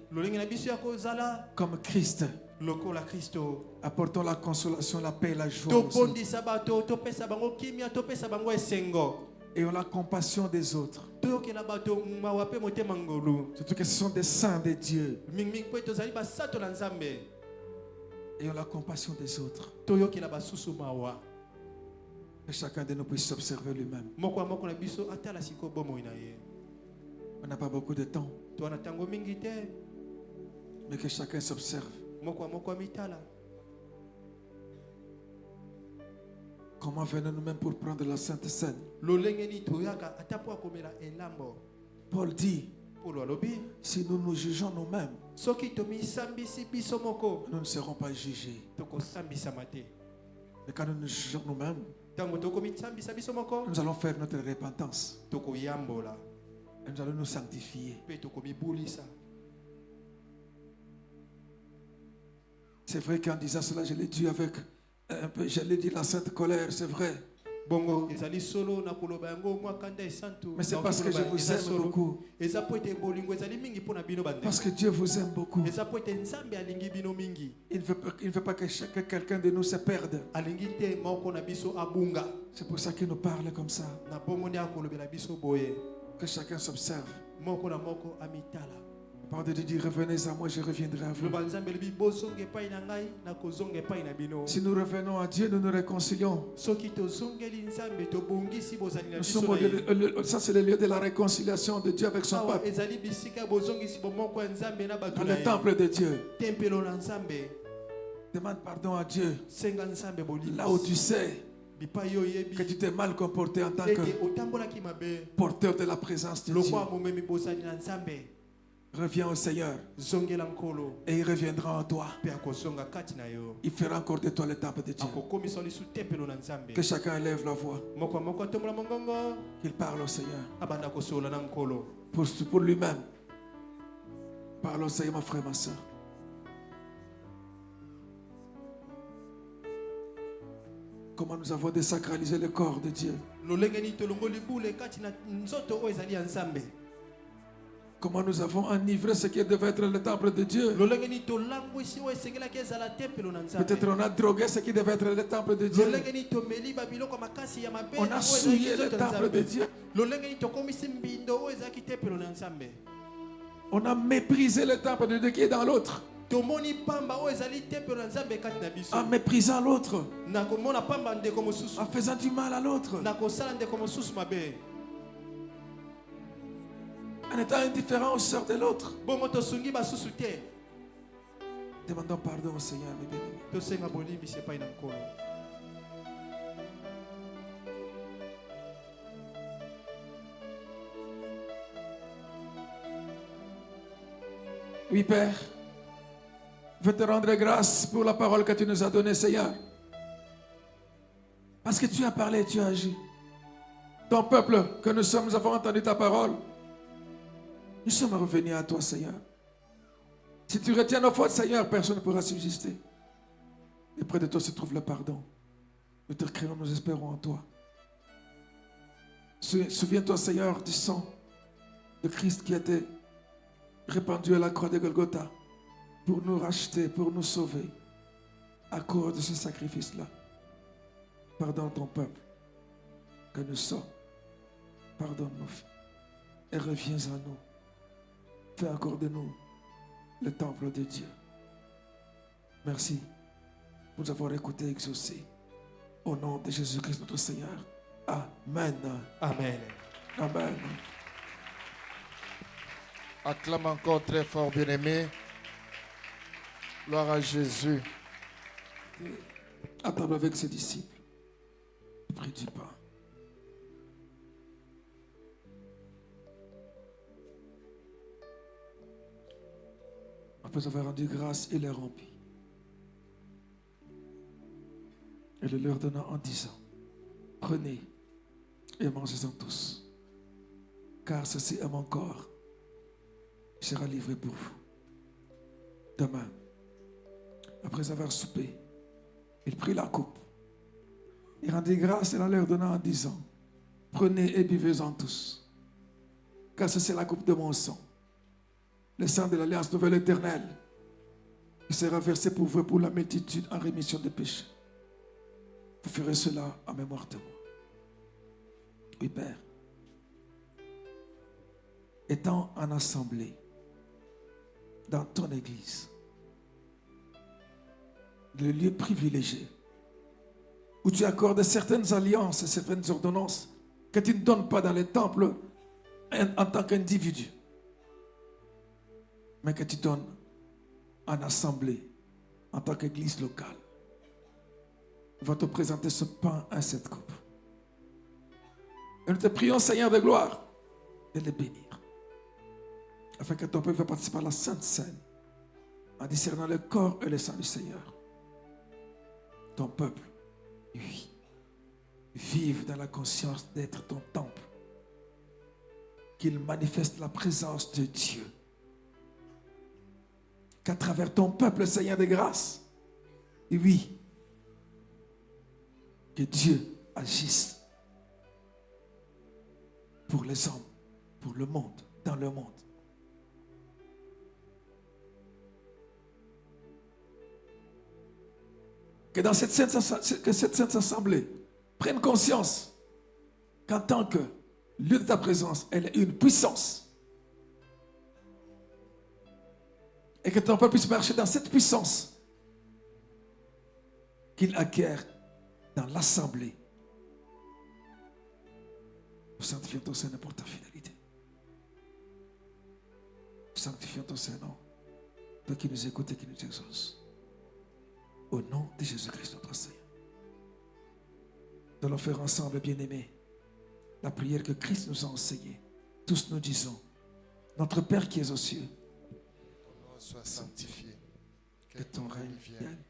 comme Christ. Apportons la consolation, la paix et la joie. Ayons la compassion des autres. Surtout que ce sont des saints de Dieu. Ayons la compassion des autres. Que chacun de nous puisse s'observer lui-même. On n'a pas beaucoup de temps. Mais que chacun s'observe. Comment venons nous-mêmes pour prendre la Sainte Seine? Paul dit, si nous nous jugeons nous-mêmes, nous ne serons pas jugés. Mais quand nous nous jugeons nous-mêmes, nous allons faire notre repentance. Et nous allons nous sanctifier. C'est vrai qu'en disant cela, je l'ai dit avec un peu, je l'ai dit la sainte colère, c'est vrai. Bongo ezali solo na koloba yango mwa kanda esantu. Mais c'est parce que je vous aime beaucoup. Eza po ete bolingo ezali mingi pona bino bande. Parce que Dieu vous aime beaucoup. Eza po ete nzambe alingi bino mingi. Il ne veut pas que quelqu'un de nous se perde. Alingi te moko na biso abunga. C'est pour ça qu'il nous parle comme ça. Na bongo nde akolobela biso boye. Que chacun s'observe. Moko na moko amitala. Pardon de dire revenez à moi, je reviendrai à vous. Si nous revenons à Dieu, nous nous réconcilions. Ça c'est le lieu de la réconciliation de Dieu avec son peuple. Dans le temple de Dieu. Demande pardon à Dieu. Là où tu sais que tu t'es mal comporté en tant que porteur de la présence de Dieu. Reviens au Seigneur et il reviendra en toi. Il fera encore de toi le temple de Dieu. Que chacun élève la voix. Qu'il parle au Seigneur. Pour lui-même. Parle au Seigneur, mon frère, ma soeur. Comment nous avons désacralisé le corps de Dieu. Comment nous avons enivré ce qui devait être le temple de Dieu. Peut-être on a drogué ce qui devait être le temple de Dieu. On a souillé le temple de Dieu. On a méprisé le temple de Dieu qui est dans l'autre. En méprisant l'autre. En faisant du mal à l'autre. En étant indifférent aux sœurs de l'autre. Demandons pardon au Seigneur, mes bien-aimés. Oui, Père, je veux te rendre grâce pour la parole que tu nous as donnée, Seigneur. Parce que tu as parlé, tu as agi. Ton peuple que nous sommes, nous avons entendu ta parole. Nous sommes revenus à toi, Seigneur. Si tu retiens nos fautes, Seigneur, personne ne pourra subsister. Et près de toi se trouve le pardon. Nous te créons, nous espérons en toi. Souviens-toi, Seigneur, du sang de Christ qui a été répandu à la croix de Golgotha pour nous racheter, pour nous sauver. À cause de ce sacrifice-là, pardonne ton peuple que nous sommes. Pardonne-nous et reviens à nous. Fais encore de nous le temple de Dieu. Merci pour nous avoir écoutés et exaucés. Au nom de Jésus-Christ notre Seigneur. Amen. Amen. Amen. Acclame encore très fort, bien-aimé. Gloire à Jésus. À table avec ses disciples. Prie du pain. Après avoir rendu grâce, il les remplit. Et le leur donna en disant, prenez et mangez-en tous, car ceci est mon corps qui sera livré pour vous. Demain, après avoir soupé, il prit la coupe. Il rendit grâce et la leur donna en disant, prenez et buvez-en tous, car ceci est la coupe de mon sang, le sang de l'alliance nouvelle éternelle, qui sera versé pour vous pour la multitude en rémission des péchés. Vous ferez cela en mémoire de moi. Oui, Père. Étant en assemblée dans ton église, le lieu privilégié où tu accordes certaines alliances et certaines ordonnances que tu ne donnes pas dans les temples en tant qu'individu, mais que tu donnes en assemblée, en tant qu'église locale. On va te présenter ce pain et cette coupe. Et nous te prions, Seigneur de gloire, de les bénir, afin que ton peuple participe à la Sainte Seine, en discernant le corps et le sang du Seigneur. Ton peuple, oui, vive dans la conscience d'être ton temple, qu'il manifeste la présence de Dieu, qu'à travers ton peuple, Seigneur de grâce, oui, que Dieu agisse pour les hommes, pour le monde, dans le monde. Que dans cette sainte assemblée prenne conscience qu'en tant que lieu de ta présence, elle est une puissance. Et que ton peuple puisse marcher dans cette puissance qu'il acquiert dans l'assemblée. Nous sanctifions ton Seigneur pour ta fidélité. Nous sanctifions ton Seigneur, toi qui nous écoutes et qui nous exauces. Au nom de Jésus-Christ notre Seigneur. Nous allons faire ensemble, bien-aimés, la prière que Christ nous a enseignée. Tous nous disons, notre Père qui es aux cieux, Sois sanctifié, que ton règne vienne,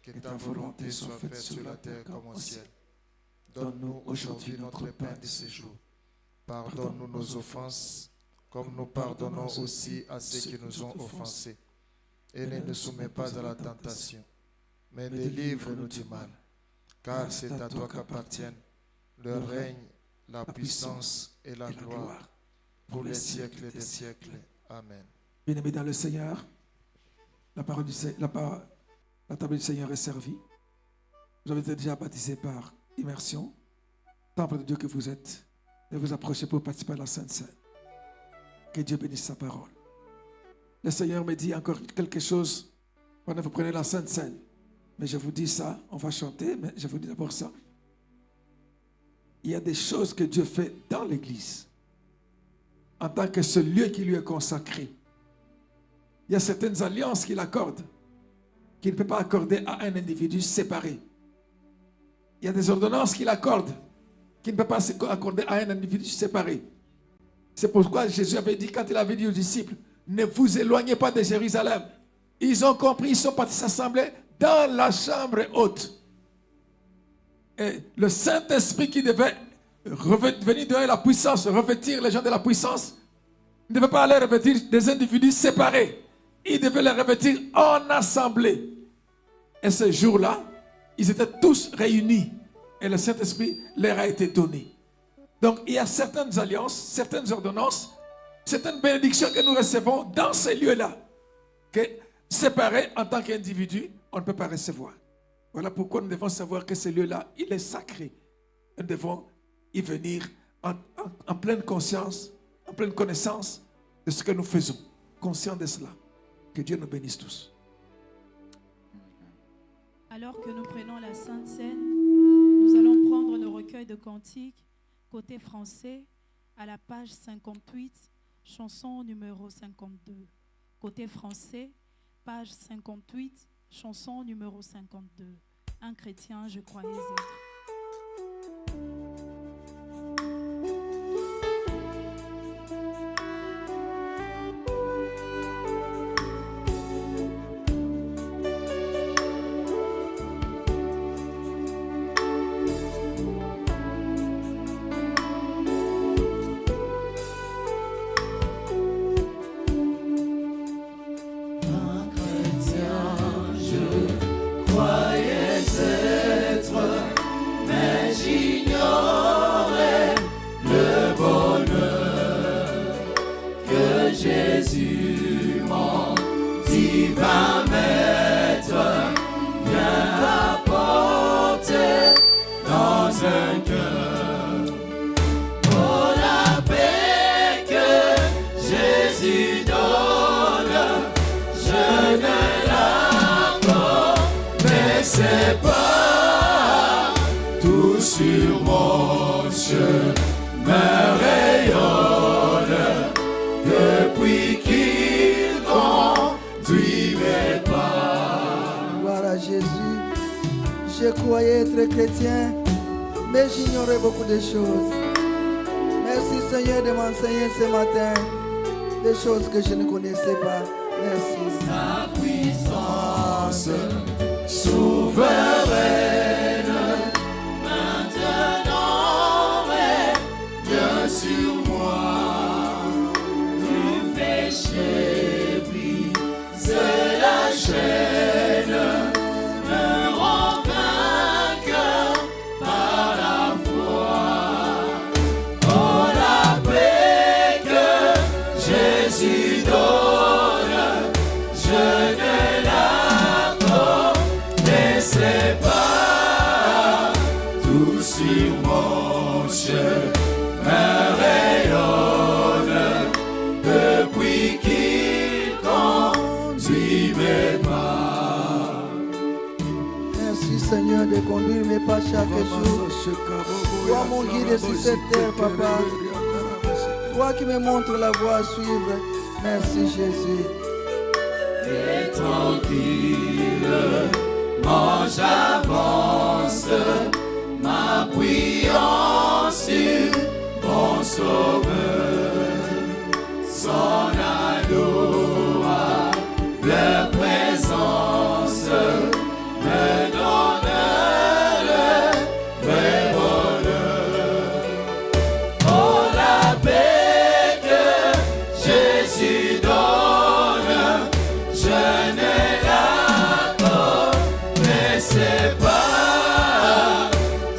que ta volonté soit faite sur la terre comme au ciel. Donne-nous aujourd'hui notre pain de ce jour. Pardonne-nous nos offenses, comme nous pardonnons aussi à ceux qui nous ont offensés. Et ne nous soumets pas à la tentation, mais délivre-nous du mal. Car c'est à toi qu'appartiennent le règne, la puissance et la gloire pour les siècles des siècles. Amen. Bien-aimés dans le Seigneur, la table du Seigneur est servie. Vous avez été déjà baptisé par immersion. Temple de Dieu que vous êtes, et vous approchez pour participer à la Sainte Seine. Que Dieu bénisse sa parole. Le Seigneur me dit encore quelque chose pendant que vous prenez la Sainte Seine. Mais je vous dis ça, on va chanter, mais je vous dis d'abord ça. Il y a des choses que Dieu fait dans l'Église, en tant que ce lieu qui lui est consacré. Il y a certaines alliances qu'il accorde, qu'il ne peut pas accorder à un individu séparé. Il y a des ordonnances qu'il accorde, qu'il ne peut pas accorder à un individu séparé. C'est pourquoi Jésus avait dit, quand il avait dit aux disciples, ne vous éloignez pas de Jérusalem. Ils ont compris, ils sont partis s'assembler dans la chambre haute. Et le Saint-Esprit qui devait venir donner la puissance, revêtir les gens de la puissance, ne devait pas aller revêtir des individus séparés. Il devait les revêtir en assemblée. Et ce jour-là, ils étaient tous réunis. Et le Saint-Esprit leur a été donné. Donc il y a certaines alliances, certaines ordonnances, certaines bénédictions que nous recevons dans ces lieux-là, que séparés en tant qu'individus, on ne peut pas recevoir. Voilà pourquoi nous devons savoir que ce lieu-là, il est sacré. Nous devons y venir en pleine conscience, en pleine connaissance de ce que nous faisons. Conscients de cela. Que Dieu nous bénisse tous. Alors que nous prenons la Sainte Seine, nous allons prendre nos recueils de cantiques, côté français, à la page 58, chanson numéro 52. Côté français, page 58, chanson numéro 52. Un chrétien, je croyais être. Jésus, mon divin maître, vient apporter dans un cœur pour la paix que Jésus donne. Je ne la connaissais pas, tout sur mon chemin rayonne. Depuis qu'il conduit mes pas. Gloire à Jésus. Je croyais être chrétien, mais j'ignorais beaucoup de choses. Merci Seigneur de m'enseigner ce matin des choses que je ne connaissais pas. Merci. Sa puissance souveraine maintenant règne sur moi. C'est la chaîne me rend vainqueur par la Jésus donne, je ne la connaissais pas. Tout sur mon chemin rayonne depuis qu'il conduit mes pas. Merci Seigneur de conduire mes pas chaque jour. Toi mon guide sur cette terre, Papa. Toi qui me montres la voie à suivre. Merci Jésus. Et tranquillement j'avance, m'appuyant sur mon sauveur. Son adorable présence me donne le vrai bonheur. Oh, la paix que Jésus donne, je ne la connaissais pas.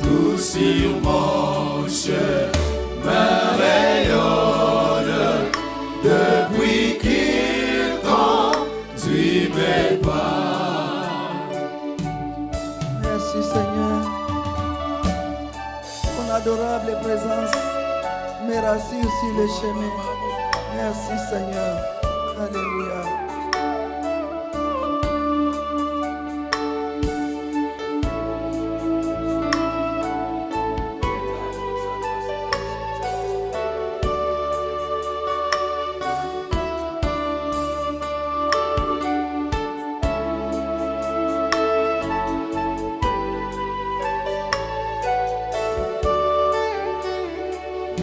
Tout sur mon chemin rayonne depuis qu'il conduit mes pas. Merci Seigneur. Ton adorable présence me rassure sur le chemin. Merci Seigneur. Alléluia.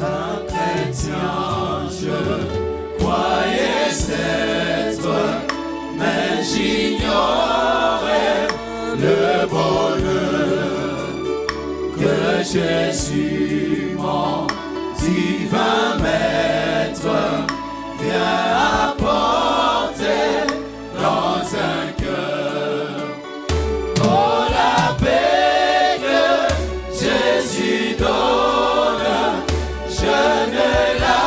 Un chrétien, je croyais être, mais j'ignorais le bonheur que Jésus, mon divin maître, vient apporter dans un cœur. Oh, la paix que Jésus donne, je ne la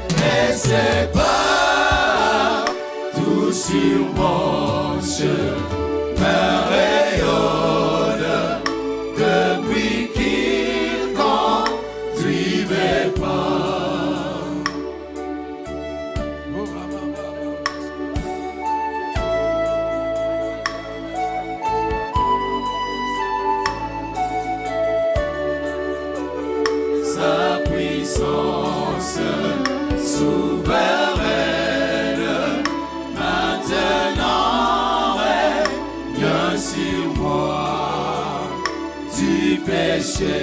connaissais pas. Tout sur mon chemin rayonne depuis qu'il conduit mes pas. Sa puissance souveraine maintenant règne sur moi. Du péché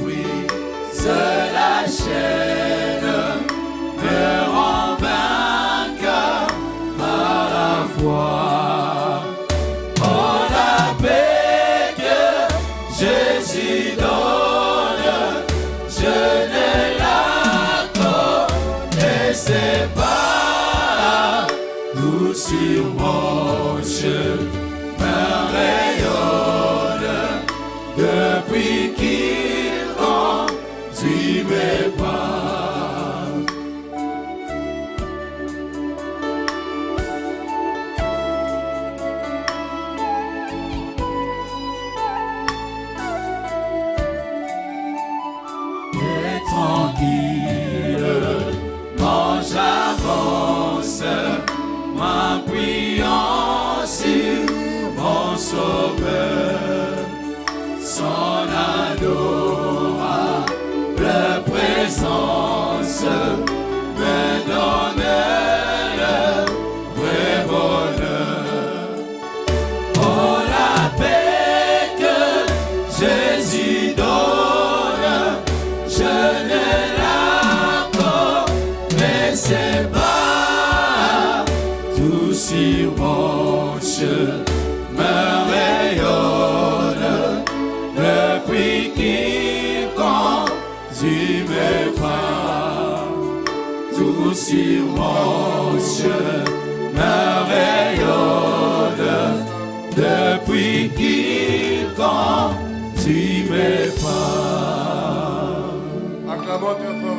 brise la chaîne, me rend vainqueur par la foi. Oh, la paix que Jésus donne, je ne la connaissais pas. Tout sur mon chemin rayonne depuis qu'il conduit mes pas. Et tranquillement j'avance, m'appuyant sur mon sauveur. Son adorable présence me donne le vrai bonheur. Oh, la paix que Jésus donne, je ne la connaissais pas. Tout sur mon chemin rayonne depuis qu'il conduit mes pas. Tout sur mon chemin rayonne depuis qu'il conduit mes pas. Acclamons très fort.